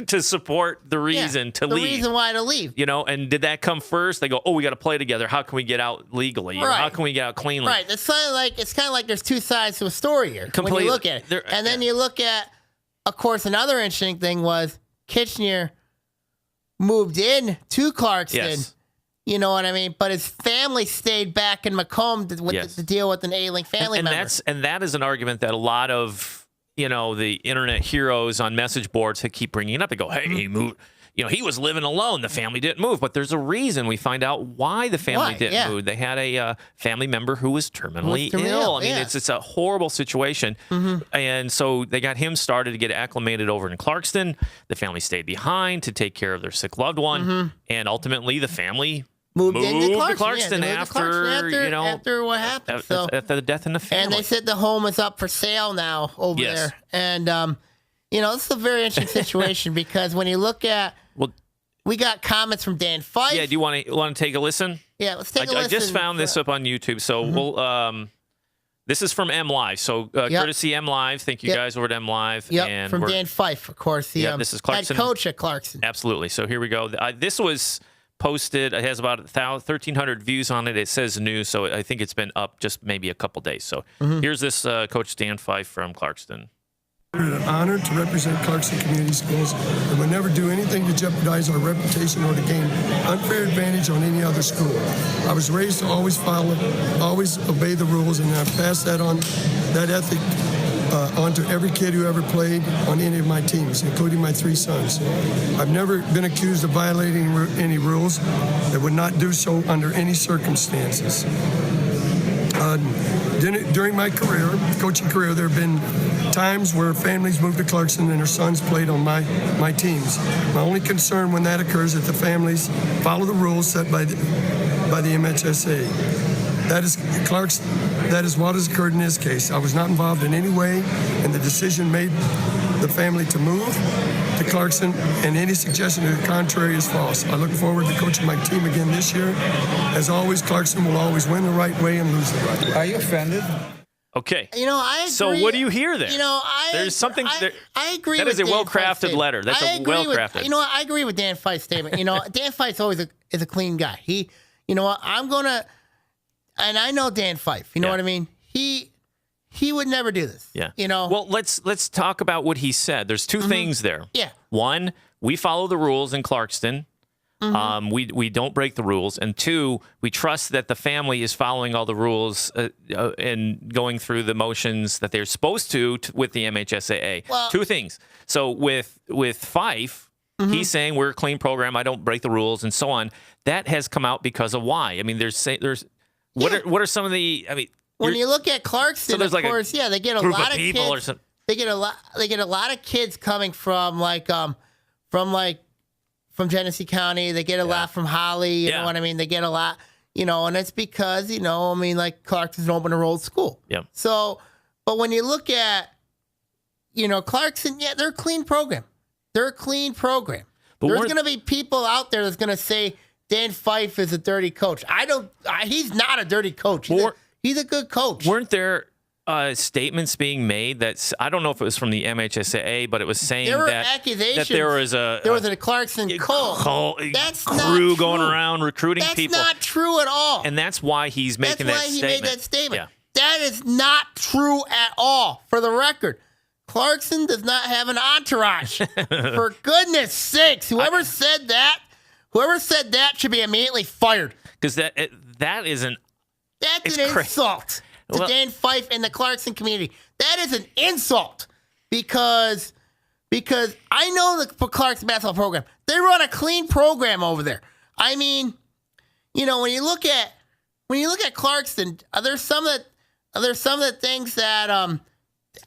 S1: to support the reason to leave.
S2: The reason why to leave.
S1: And did that come first? They go, oh, we got to play together. How can we get out legally? Or how can we get out cleanly?
S2: Right. It's kind of like there's two sides to a story here when you look at it. And then you look at, of course, another interesting thing was Kithier moved in to Clarkston.
S1: Yes.
S2: You know what I mean? But his family stayed back in Macomb to deal with an ailing family member.
S1: And that is an argument that a lot of the internet heroes on message boards keep bringing it up. They go, hey, he moved. He was living alone. The family didn't move. But there's a reason. We find out why the family didn't move. They had a family member who was terminally ill. I mean, it's a horrible situation. And so they got him started to get acclimated over in Clarkston. The family stayed behind to take care of their sick loved one. And ultimately, the family moved into Clarkston
S2: after what happened.
S1: After the death in the family.
S2: And they said the home is up for sale now over there. And, this is a very interesting situation because when you look at, we got comments from Dan Fife.
S1: Yeah, do you want to take a listen?
S2: Yeah, let's take a listen.
S1: I just found this up on YouTube, so we'll. This is from M Live, so courtesy M Live. Thank you guys over at M Live.
S2: And from Dan Fife, of course. This is Clarkston. Head coach at Clarkston.
S1: Absolutely. So here we go. This was posted. It has about 1,300 views on it. It says new, so I think it's been up just maybe a couple days. So here's this Coach Dan Fife from Clarkston.
S5: An honor to represent Clarkston Community Schools and would never do anything to jeopardize our reputation or to gain unfair advantage on any other school. I was raised to always follow, always obey the rules, and I've passed that ethic on to every kid who ever played on any of my teams, including my 3 sons. I've never been accused of violating any rules that would not do so under any circumstances. During my coaching career, there have been times where families moved to Clarkston and their sons played on my teams. My only concern when that occurs is that the families follow the rules set by the MHSAA. That is what has occurred in this case. I was not involved in any way in the decision made the family to move to Clarkston, and any suggestion to the contrary is false. I look forward to coaching my team again this year. As always, Clarkston will always win the right way and lose the right way.
S6: Are you offended?
S1: Okay.
S2: I agree.
S1: So what do you hear there? There's something there.
S2: I agree
S1: that
S2: with
S1: is a well-crafted letter. That's a well-crafted.
S2: I agree with Dan Fife's statement. Dan Fife's always is a clean guy. I'm going to, and I know Dan Fife. You know what I mean? He would never do this.
S1: Yeah. Well, let's talk about what he said. There's 2 things there.
S2: Yeah.
S1: One, we follow the rules in Clarkston. We don't break the rules. And 2, we trust that the family is following all the rules and going through the motions that they're supposed to with the MHSAA. Well, 2 things. So with Fife, he's saying we're a clean program. I don't break the rules and so on. That has come out because of why. I mean, what are some of the? I mean,
S2: when you look at Clarkston, of course, they get a lot of
S1: people
S2: kids. They get a lot of kids coming from from Genesee County. They get a lot from Holly. You know what I mean? They get a lot. And it's because Clarkston's an open enrolled school.
S1: Yeah.
S2: So, but when you look at Clarkston, yeah, they're a clean program. They're a clean program.
S1: But
S2: There's going to be people out there that's going to say Dan Fife is a dirty coach. He's not a dirty coach. He's a good coach.
S1: Weren't there statements being made that I don't know if it was from the MHSAA, but it was saying
S2: there were
S1: that
S2: accusations.
S1: There was a
S2: Clarkston cult. That's
S1: crew
S2: not
S1: going
S2: true.
S1: around recruiting people.
S2: That's not true at all.
S1: And that's why he's making that statement.
S2: That's why he made that statement.
S1: Yeah.
S2: That is not true at all. For the record, Clarkston does not have an entourage. For goodness sakes, whoever said that should be immediately fired.
S1: Because that isn't.
S2: That's an insult to Dan Fife and the Clarkston community. That is an insult because I know the Clarkston basketball program. They run a clean program over there. I mean, when you look at Clarkston, there's some of the things that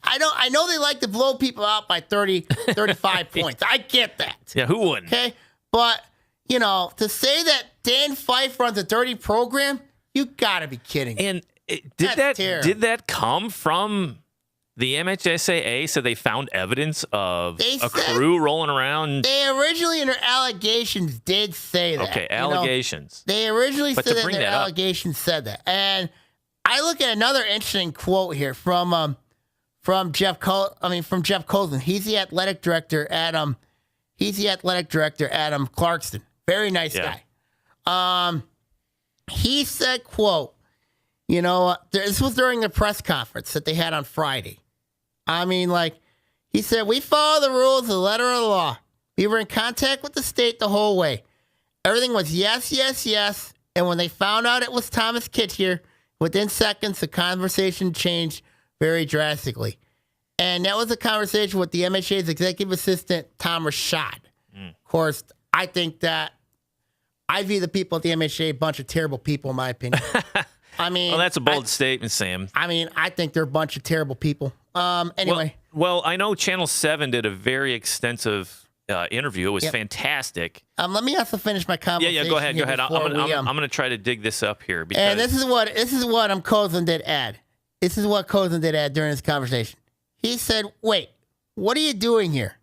S2: I know they like to blow people out by 30, 35 points. I get that.
S1: Yeah, who wouldn't?
S2: Okay, but to say that Dan Fife runs a dirty program, you gotta be kidding.
S1: And did that come from the MHSAA? So they found evidence of a crew rolling around.
S2: They originally in their allegations did say that.
S1: Okay, allegations.
S2: They originally said that their allegations said that. And I look at another interesting quote here from Jeff Colson. He's the athletic director at Clarkston. Very nice guy. He said, quote, this was during the press conference that they had on Friday. I mean, he said, we follow the rules, the letter of the law. We were in contact with the state the whole way. Everything was yes, yes, yes. And when they found out it was Thomas Kithier, within seconds, the conversation changed very drastically. And that was a conversation with the MHA's executive assistant, Tom Rashad. Of course, I think that I view the people at the MHA a bunch of terrible people, in my opinion. I mean,
S1: well, that's a bold statement, Sam.
S2: I mean, I think they're a bunch of terrible people. Anyway.
S1: Well, I know Channel 7 did a very extensive interview. It was fantastic.
S2: Let me also finish my conversation.
S1: Yeah, go ahead. I'm going to try to dig this up here. Because
S2: and this is what Kozin did add. This is what Kozin did add during this conversation. He said, wait, what are you doing here?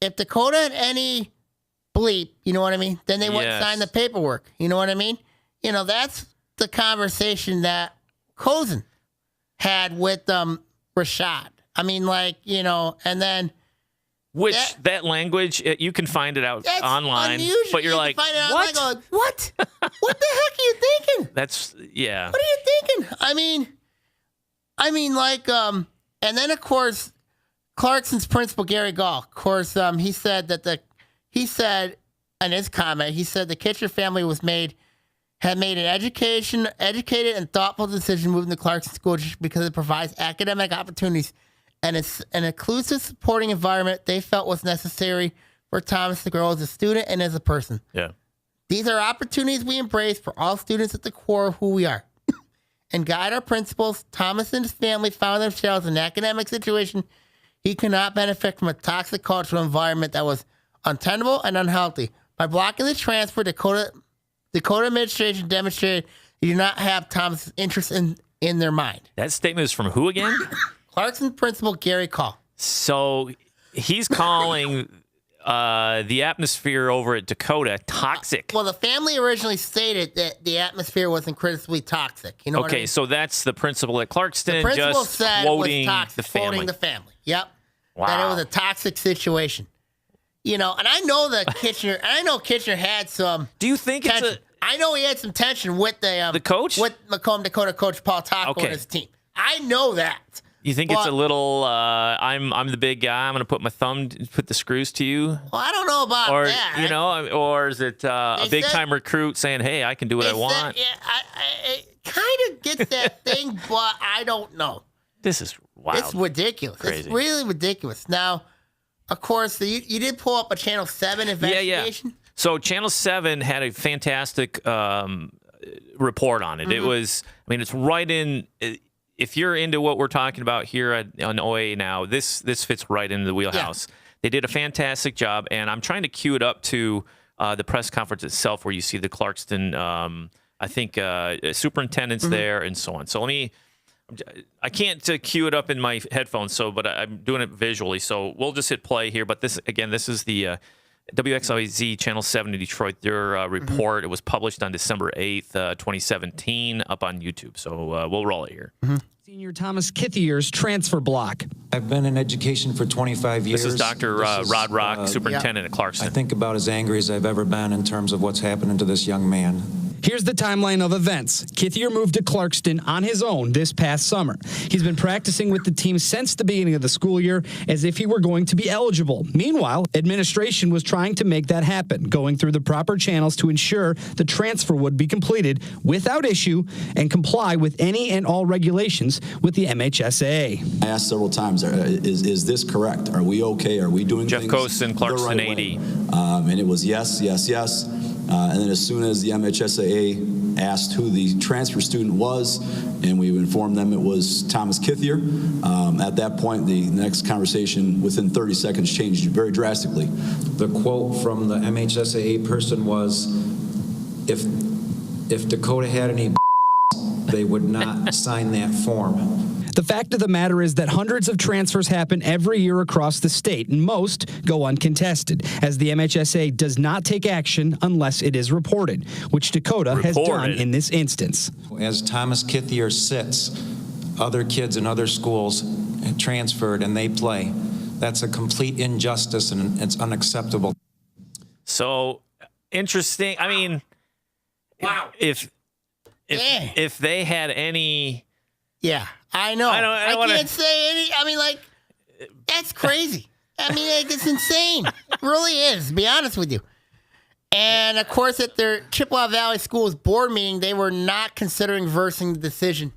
S2: If Dakota had any bleep, you know what I mean? Then they wouldn't sign the paperwork. You know what I mean? That's the conversation that Kozin had with Rashad. I mean, and then
S1: that language, you can find it out online.
S2: Unusual.
S1: But you're like, what?
S2: Going, what? What the heck are you thinking?
S1: That's
S2: What are you thinking? I mean, and then of course, Clarkston's principal Gary Gall. Of course, he said in his comment, he said the Kithier family had made an educated and thoughtful decision moving to Clarkston School District because it provides academic opportunities and it's an inclusive, supporting environment they felt was necessary for Thomas to grow as a student and as a person.
S1: Yeah.
S2: These are opportunities we embrace for all students at the core of who we are. And guide our principals, Thomas and his family found themselves in an academic situation he could not benefit from a toxic cultural environment that was untenable and unhealthy. By blocking the transfer, Dakota administration demonstrated they do not have Thomas' interest in their mind.
S1: That statement is from who again?
S2: Clarkston principal Gary Call.
S1: So he's calling the atmosphere over at Dakota toxic.
S2: Well, the family originally stated that the atmosphere was incredibly toxic. You know what I mean?
S1: So that's the principal at Clarkston.
S2: The principal
S1: just
S2: said
S1: quoting
S2: it was toxic,
S1: the family.
S2: quoting the family. Yep.
S1: Wow.
S2: That it was a toxic situation. And I know that Kithier had some.
S1: Do you think
S2: tension. I know he had some tension with the
S1: coach?
S2: With Macomb Dakota coach Paul Taco and his team. I know that.
S1: You think it's a little, I'm the big guy, I'm going to put the screws to you?
S2: Well, I don't know about that.
S1: Or is it a big-time recruit saying, hey, I can do what I want?
S2: It kind of gets that thing, but I don't know.
S1: This is wild.
S2: It's ridiculous.
S1: Crazy.
S2: It's really ridiculous. Now, of course, you did pull up a Channel 7 investigation.
S1: Yeah. So Channel 7 had a fantastic report on it. It was, it's right in... If you're into what we're talking about here on Oaa Now, this fits right into the wheelhouse. Yeah. They did a fantastic job, and I'm trying to cue it up to the press conference itself where you see the Clarkston, superintendents there and so on. So let I can't cue it up in my headphones, but I'm doing it visually. So we'll just hit play here. But this is the WXIZ Channel 7 in Detroit. Their report. It was published on December 8th, 2017, up on YouTube. So we'll roll it here.
S6: Senior Thomas Kithier's transfer block.
S7: I've been in education for 25 years.
S1: This is Dr. Rod Rock, superintendent at Clarkston.
S7: I think about as angry as I've ever been in terms of what's happening to this young man.
S6: Here's the timeline of events. Kithier moved to Clarkston on his own this past summer. He's been practicing with the team since the beginning of the school year as if he were going to be eligible. Meanwhile, administration was trying to make that happen, going through the proper channels to ensure the transfer would be completed without issue and comply with any and all regulations with the MHSAA.
S8: I asked several times, is this correct? Are we okay? Are we doing
S1: Jeff
S8: things
S1: Coaston, Clarkston
S8: the right
S1: AD.
S8: And it was yes, yes, yes. And then as soon as the MHSAA asked who the transfer student was, and we informed them it was Thomas Kithier, at that point, the next conversation within 30 seconds changed very drastically.
S7: The quote from the MHSAA person was, if Dakota had any they would not sign that form.
S6: The fact of the matter is that hundreds of transfers happen every year across the state, and most go uncontested, as the MHSAA does not take action unless it is reported, which Dakota has done in this instance.
S7: As Thomas Kithier sits, other kids in other schools transferred and they play. That's a complete injustice and it's unacceptable.
S1: So, interesting. I mean,
S2: wow.
S1: If they had any...
S2: Yeah, I know. I can't say any. I mean, like, that's crazy. I mean, like, it's insane. It really is, to be honest with you. And, of course, at their Chippewa Valley Schools board meeting, they were not considering reversing the decision.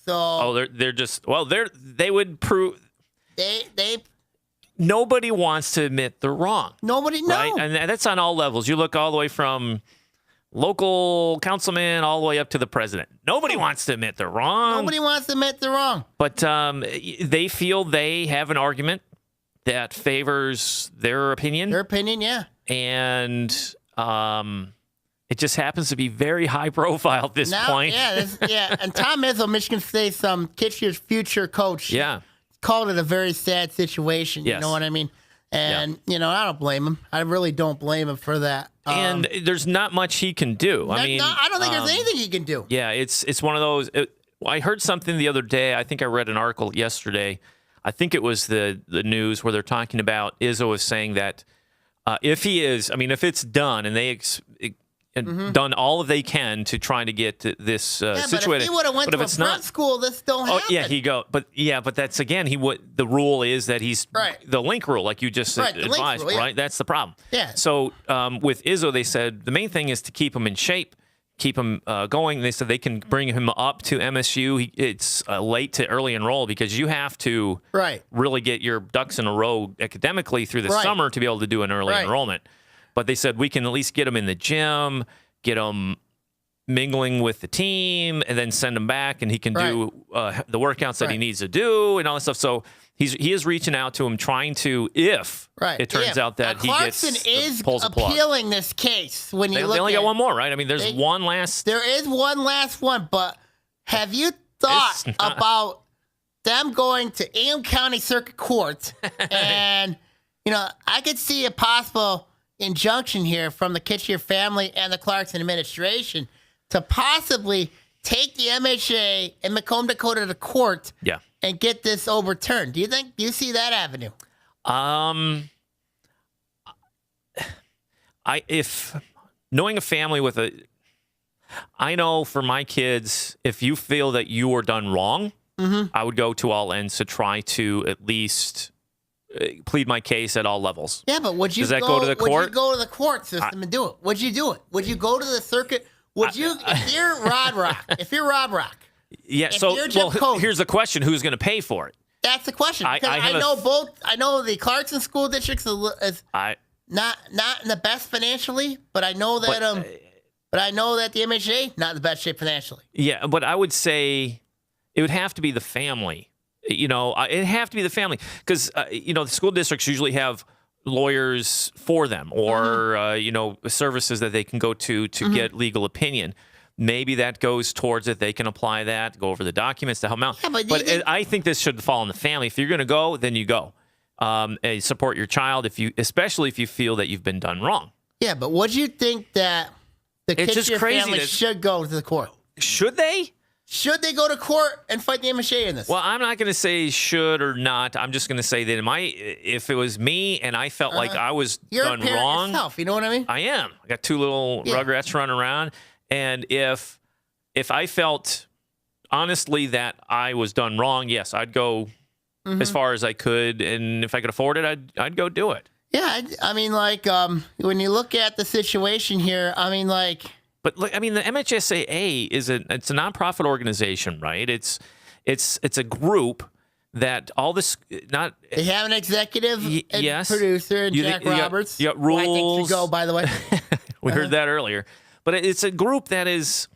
S2: So
S1: they're just, well, they would prove...
S2: They
S1: Nobody wants to admit they're wrong.
S2: Nobody, no.
S1: Right? And that's on all levels. You look all the way from local councilman all the way up to the president. Nobody wants to admit they're wrong.
S2: Nobody wants to admit they're wrong.
S1: But they feel they have an argument that favors their opinion.
S2: Their opinion, yeah.
S1: And it just happens to be very high profile at this point.
S2: Yeah. And Tom Izzo, Michigan State, Kithier's future coach, called it a very sad situation.
S1: Yes.
S2: You know what I mean? And, I don't blame him. I really don't blame him for that.
S1: And there's not much he can do. I
S2: don't think there's anything he can do.
S1: Yeah, it's one of those. I heard something the other day. I think I read an article yesterday. I think it was the news where they're talking about Izzo is saying that if it's done and they done all they can to try to get this situated.
S2: But if he would have went to a prep school, this don't happen.
S1: But that's again, the rule is that he's the link rule, like you just advised,
S2: rule,
S1: right? That's the problem.
S2: Yeah.
S1: So with Izzo, they said the main thing is to keep him in shape, keep him going. They said they can bring him up to MSU. It's late to early enroll because you have to really get your ducks in a row academically through the summer to be able to do an early enrollment. But they said we can at least get him in the gym, get him mingling with the team, and then send him back, and he can do the workouts that he needs to do and all that stuff. So he is reaching out to him, trying to, if it turns out that he pulls a plug.
S2: Appealing this case when
S1: They only got one more, right? I mean, there's one last.
S2: There is one last one, but have you thought about them going to Ingham County Circuit Court? And, I could see a possible injunction here from the Kithier family and the Clarkston administration to possibly take the MHA and Macomb, Dakota to court and get this overturned. Do you see that avenue?
S1: If knowing a family I know for my kids, if you feel that you were done wrong, I would go to all ends to try to at least plead my case at all levels.
S2: Yeah, but would you
S1: go to the court?
S2: Would you go to the court system and do it? Would you do it? Would you go to the circuit? Would you, if you're Rob Rock?
S1: Yeah. Here's the question: who's going to pay for it?
S2: That's the question. I know the Clarkston school district is not in the best financially, but I know that the MHA not in the best shape financially.
S1: Yeah, but I would say it would have to be the family. It'd have to be the family because, the school districts usually have lawyers for them or, services that they can go to get legal opinion. maybe that goes towards it. They can apply that, go over the documents to help them out.
S2: Yeah,
S1: but I think this should fall on the family. If you're going to go, then you go. And support your child, especially if you feel that you've been done wrong.
S2: Yeah, but would you think that the Kithier family should go to the court?
S1: Should they?
S2: Should they go to court and fight the MHSAA in this?
S1: Well, I'm not going to say should or not. I'm just going to say that if it was me and I felt like I was done wrong,
S2: yourself, you know what I mean?
S1: I am. I got two little rugrats running around, and if I felt honestly that I was done wrong, yes, I'd go as far as I could, and if I could afford it, I'd go do it.
S2: Yeah, I mean, like when you look at the situation here, I mean, like.
S1: But look, I mean, the MHSAA it's a nonprofit organization, right? It's a group that all this not.
S2: They have an executive
S1: yes.
S2: producer, Jack Roberts.
S1: You got rules.
S2: Who I think should go, by the way.
S1: We heard that earlier, but it's a group that it's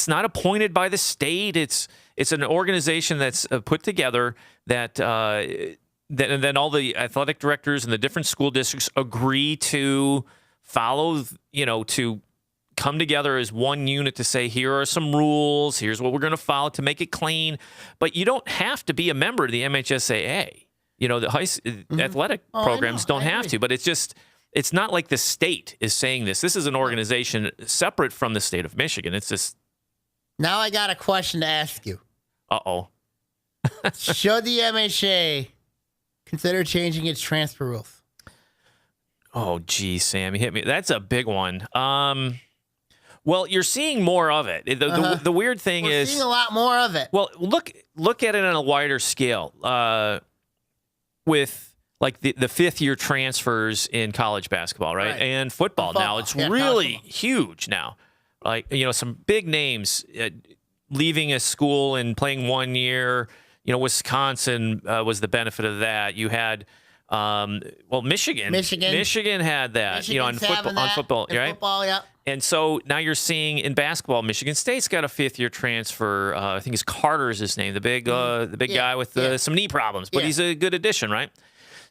S1: not appointed by the state. It's an organization that's put together that and then all the athletic directors and the different school districts agree to follow. To come together as one unit to say, here are some rules, here's what we're going to follow to make it clean. But you don't have to be a member of the MHSAA. The athletic programs don't have to, but it's not like the state is saying this. This is an organization separate from the state of Michigan. It's just.
S2: Now I got a question to ask you.
S1: Uh-oh.
S2: Should the MHSAA consider changing its transfer rules?
S1: Oh, geez, Sam, you hit me. That's a big one. Well, you're seeing more of it. The weird thing
S2: We're
S1: is
S2: seeing a lot more of it.
S1: Well, look at it on a wider scale. With like the fifth-year transfers in college basketball, right? And football now, it's really huge now. Like some big names leaving a school and playing 1 year. Wisconsin was the benefit of that. You had. Michigan had that, on football, right?
S2: Football, yeah.
S1: And so now you're seeing in basketball, Michigan State's got a fifth-year transfer. I think it's Carter is his name, the big guy with some knee problems, but he's a good addition, right?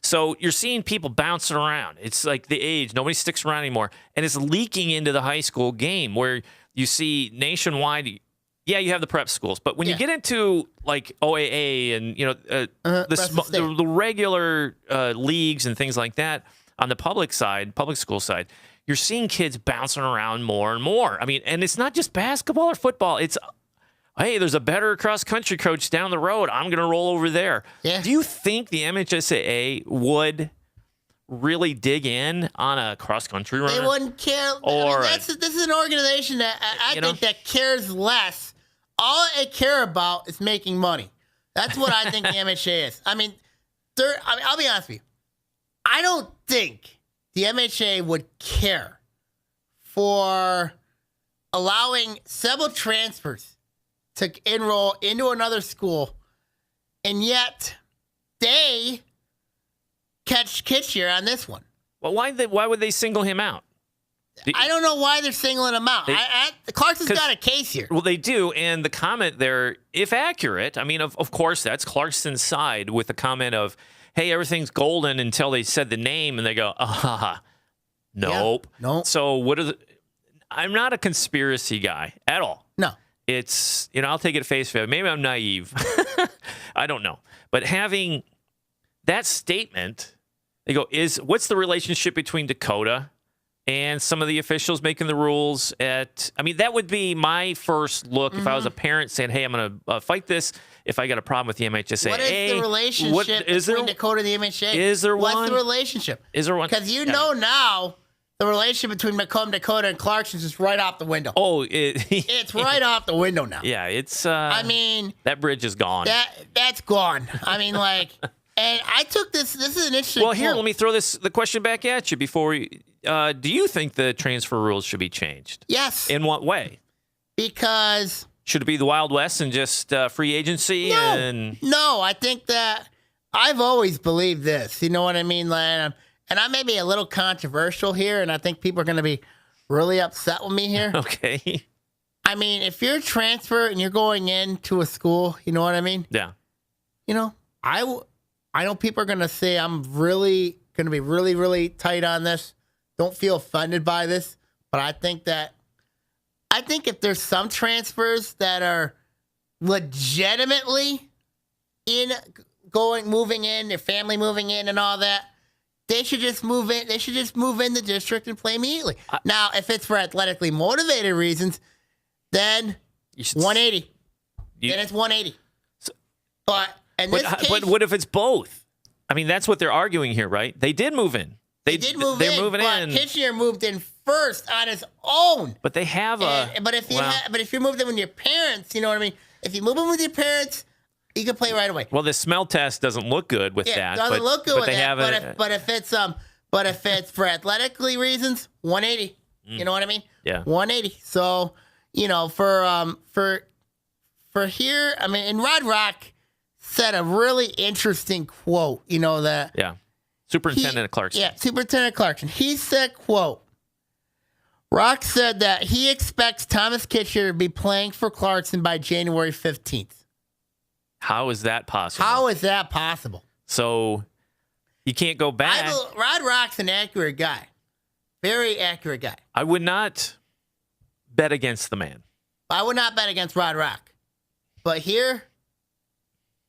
S1: So you're seeing people bouncing around. It's like the age; nobody sticks around anymore, and it's leaking into the high school game where you see nationwide. Yeah, you have the prep schools, but when you get into like OAA and the regular leagues and things like that on the public school side, you're seeing kids bouncing around more and more. I mean, and it's not just basketball or football. It's hey, there's a better cross country coach down the road. I'm going to roll over there. Yeah. Do you think the MHSAA would really dig in on a cross country runner?
S2: They wouldn't care. This is an organization that I think that cares less. All they care about is making money. That's what I think the MHSAA is. I mean, I'll be honest with you. I don't think the MHSAA would care for allowing several transfers to enroll into another school, and yet they catch Kithier on this one.
S1: Well, why would they single him out?
S2: I don't know why they're singling him out. Clarkston's got a case here.
S1: Well, they do, and the comment there, if accurate, I mean, of course, that's Clarkston's side with the comment of, hey, everything's golden until they said the name, and they go, nope.
S2: Yeah, nope.
S1: So I'm not a conspiracy guy at all.
S2: No.
S1: It's, I'll take it at face value. Maybe I'm naive. I don't know. But having that statement, they go, what's the relationship between Dakota and some of the officials making the rules that would be my first look if I was a parent saying, hey, I'm going to fight this if I got a problem with the MHSAA.
S2: What is the relationship between Dakota and the MHSAA?
S1: Is there one?
S2: What's the relationship?
S1: Is there one?
S2: Because know now the relationship between Macomb, Dakota, and Clarkston is right off the window.
S1: Oh,
S2: it's right off the window now.
S1: Yeah, it's.
S2: That
S1: bridge is gone.
S2: That's gone. I mean, like, and I took this. This is an interesting.
S1: Well, here, let me throw the question back at you before we. Do you think the transfer rules should be changed?
S2: Yes.
S1: In what way?
S2: Because
S1: should it be the Wild West and just free agency?
S2: No, I think that I've always believed this. You know what I mean? And I may be a little controversial here, and I think people are going to be really upset with me here.
S1: Okay.
S2: I mean, if you're a transfer and you're going into a school, you know what I mean?
S1: Yeah.
S2: I know people are going to say I'm really going to be really, really tight on this. Don't feel offended by this, but I think that I think if there's some transfers that are legitimately moving in, their family moving in and all that, they should just move in. They should just move in the district and play immediately. Now, if it's for athletically motivated reasons, then 180. Then it's 180. But
S1: what if it's both? I mean, that's what they're arguing here, right? They did move in.
S2: They're moving in. Kithier moved in first on his own.
S1: But they have
S2: but if you moved in with your parents, you know what I mean? If you move in with your parents, you can play right away.
S1: Well, the smell test doesn't look good with that.
S2: It doesn't look good with
S1: that.
S2: But if it's for athletically reasons, 180. You know what I mean?
S1: Yeah.
S2: 180. So, for here, I mean, and Rod Rock said a really interesting quote, that.
S1: Yeah. Superintendent of Clarkston.
S2: Yeah, Superintendent of Clarkston. He said, quote, Rock said that he expects Thomas Kithier to be playing for Clarkston by January 15th.
S1: How is that possible?
S2: So
S1: you can't go back.
S2: Rod Rock's an accurate guy. Very accurate guy.
S1: I would not bet against the man.
S2: I would not bet against Rod Rock. But here,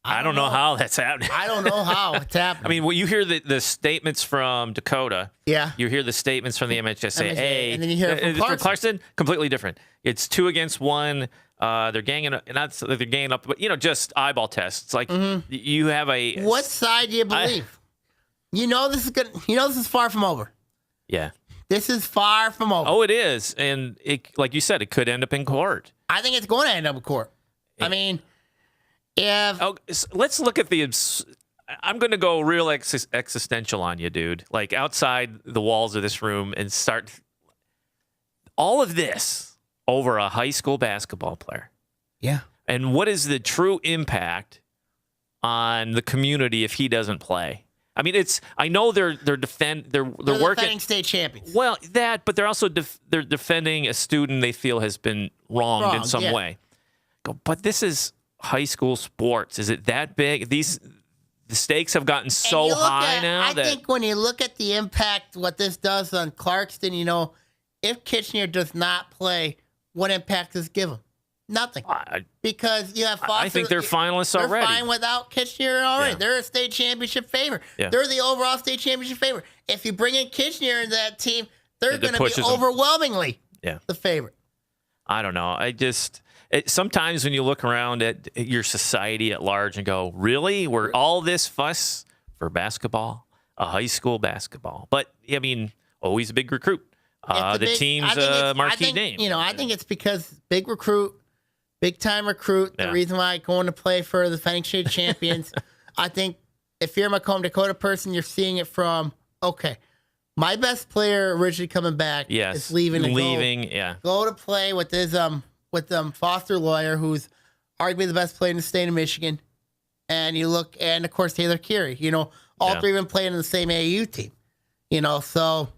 S1: I don't know how that's happening.
S2: I don't know how it's happening.
S1: I mean, when you hear the statements from Dakota,
S2: yeah,
S1: you hear the statements from the MHSAA,
S2: and then you hear it from
S1: Clarkston, completely different. It's 2 against 1. They're ganging up, not that they're ganging up, but just eyeball tests. Like you have a.
S2: What side do you believe? This is good. This is far from over.
S1: Yeah.
S2: This is far from over.
S1: Oh, it is, and like you said, it could end up in court.
S2: I think it's going to end up in court. I mean.
S1: Let's look at I'm going to go real existential on you, dude. Like outside the walls of this room and start all of this over a high school basketball player.
S2: Yeah.
S1: And what is the true impact on the community if he doesn't play? I mean, I know they're
S2: defending state champions.
S1: Well, but they're also they're defending a student they feel has been wronged in some way. But this is high school sports. Is it that big? The stakes have gotten so high now.
S2: I think when you look at the impact, what this does on Clarkston, if Kithier does not play, what impact does it give him? Nothing. Because you have Foster.
S1: I think they're finalists already.
S2: They're fine without Kithier already. Yeah. They're a state championship favorite. Yeah. They're the overall state championship favorite. If you bring in Kithier into that team, they're going to be overwhelmingly the favorite.
S1: I don't know. Sometimes when you look around at your society at large and go, really? We're all this fuss for basketball, a high school basketball. But, I mean, always a big recruit. The team's a marquee name.
S2: I think it's because big recruit, big-time recruit, the reason why going to play for the defending state champions. I think if you're a Macomb, Dakota person, you're seeing it from, okay, my best player originally coming back is leaving. Go to play with his Foster Lawyer, who's arguably the best player in the state of Michigan. And and of course, Taylor Curie. All three of them playing in the same AAU team. So.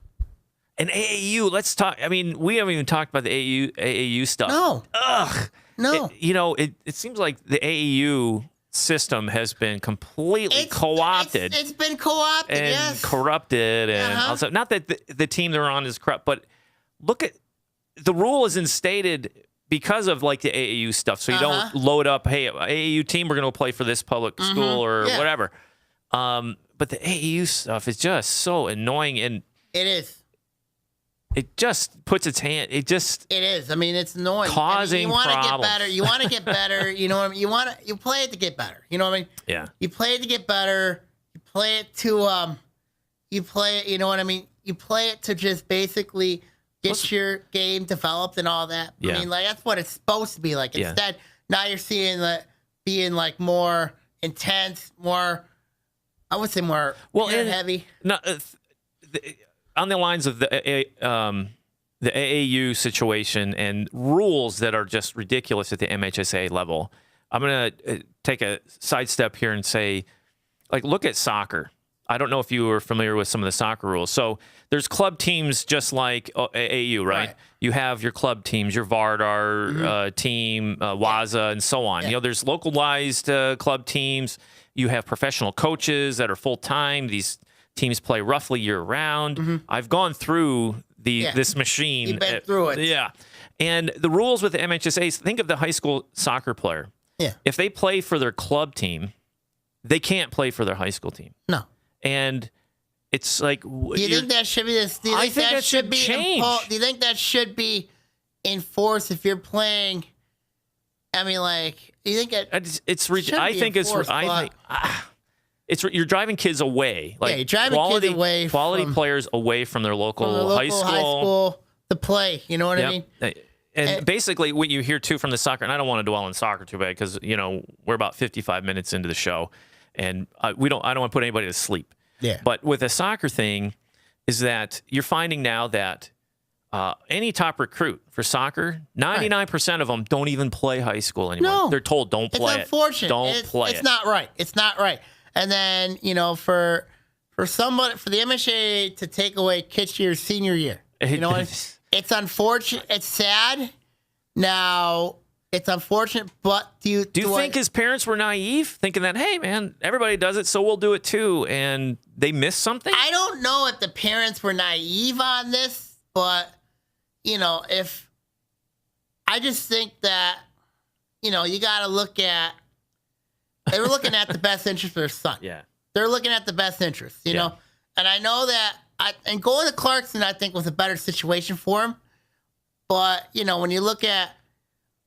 S1: And AAU, let's talk. I mean, we haven't even talked about the AAU stuff.
S2: No.
S1: Ugh.
S2: No.
S1: It seems like the AAU system has been completely co-opted.
S2: It's been co-opted,
S1: and corrupted. And also, not that the team they're on is corrupt, but look at the rule is instated because of like the AAU stuff. So you don't load up, hey, AAU team, we're going to play for this public school or whatever. But the AAU stuff is just so annoying. And
S2: it is.
S1: It just puts its hand. It
S2: is. I mean, it's annoying.
S1: Causing
S2: problems.
S1: You
S2: want to get better. You know what I mean? You play it to get better. You know what I mean?
S1: Yeah.
S2: You play it to get better. You play it to you play it, you know what I mean? You play it to just basically get your game developed and all that.
S1: Yeah.
S2: I mean, like that's what it's supposed to be like. Instead, now you're seeing that being like more intense, more I would say more heavy.
S1: No, on the lines of the AAU situation and rules that are just ridiculous at the MHSAA level, I'm going to take a sidestep here and say, like, look at soccer. I don't know if you were familiar with some of the soccer rules. So there's club teams just like AAU, right? You have your club teams, your Vardar team, Waza, and so on. Yeah. There's localized club teams. You have professional coaches that are full-time. These teams play roughly year-round. I've gone through this machine.
S2: You've been through it.
S1: Yeah. And the rules with the MHSAA, think of the high school soccer player.
S2: Yeah.
S1: If they play for their club team, they can't play for their high school team.
S2: No.
S1: And it's like...
S2: Do you think that should be this? Do you
S1: I
S2: think
S1: think that should
S2: be
S1: change.
S2: Do you think that should be enforced if you're playing? I mean, like, do you think
S1: you're driving kids away. Like,
S2: you're driving kids away
S1: quality
S2: from,
S1: players away from their local, high school
S2: to play. You know what I mean?
S1: And basically, what you hear too from the soccer, and I don't want to dwell on soccer too bad because we're about 55 minutes into the show, and I don't want to put anybody to sleep.
S2: Yeah.
S1: But with the soccer thing, is that you're finding now that any top recruit for soccer, 99% of them don't even play high school anymore.
S2: No.
S1: They're told don't play it.
S2: It's unfortunate.
S1: Don't play it.
S2: It's not right. It's not right. And then for the MHSAA to take away Kitchier's senior year, it's unfortunate. It's sad. Now, it's unfortunate, but do you
S1: think his parents were naive, thinking that, hey, man, everybody does it, so we'll do it too, and they missed something?
S2: I don't know if the parents were naive on this, but, if I just think that, you got to look at, they were looking at the best interest of their son.
S1: Yeah.
S2: They're looking at the best interest, you know? And I know that, and going to Clarkston, I think, was a better situation for him. But, when you look at,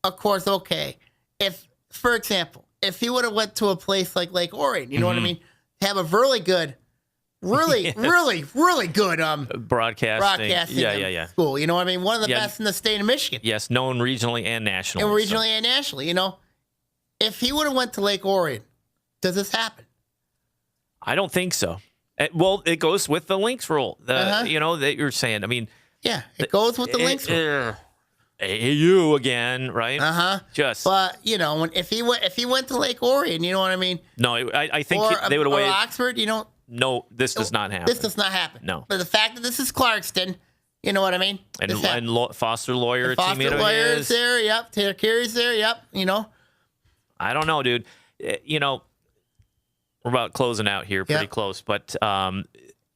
S2: of course, okay, if, for example, if he would have went to a place like Lake Orion, you know what I mean? Have a really good, really good
S1: broadcasting
S2: school. You know what I mean? One of the best in the state of Michigan.
S1: Yes, known regionally and nationally.
S2: If he would have went to Lake Orion, does this happen?
S1: I don't think so. Well, it goes with the links rule. That you're saying. I mean,
S2: yeah, it goes with the links rule.
S1: AAU again, right?
S2: But if he went to Lake Orion, you know what I mean?
S1: No, I think they would have waited.
S2: Or Oxford,
S1: No, this does not happen.
S2: This does not happen.
S1: No.
S2: But the fact that this is Clarkston, you know what I mean?
S1: And Foster Lawyer,
S2: Foster Lawyer is there. Yep. Taylor Carey's there. Yep.
S1: I don't know, dude. We're about closing out here, pretty close. But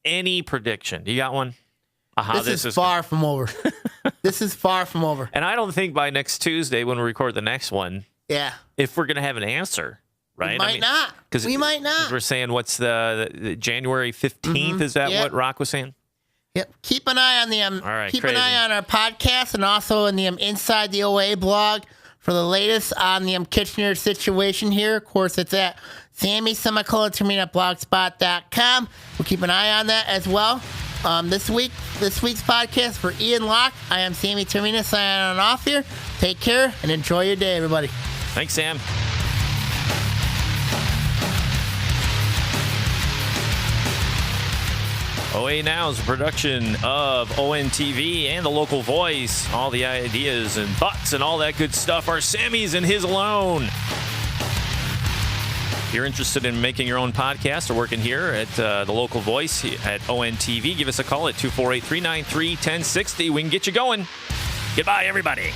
S1: any prediction? You got one?
S2: This is far from over. This is far from over.
S1: And I don't think by next Tuesday when we record the next one, if we're going to have an answer, right?
S2: We might not. We might not.
S1: We're saying what's the January 15th? Is that what Rock was saying?
S2: Yep. Keep an eye on the
S1: All right,
S2: an eye on our podcast and also in the Inside the OA blog for the latest on the Kitchener situation here. Of course, it's at Sammy@blogspot.com. We'll keep an eye on that as well. This week's podcast for Ian Locke, I am Sammy Termina signing off here. Take care and enjoy your day, everybody.
S1: Thanks, Sam. Oaa Now is a production of ONTV and the Local Voice. All the ideas and thoughts and all that good stuff are Sammy's and his alone. If you're interested in making your own podcast or working here at the Local Voice at ONTV, give us a call at 248-393-1060. We can get you going. Goodbye, everybody.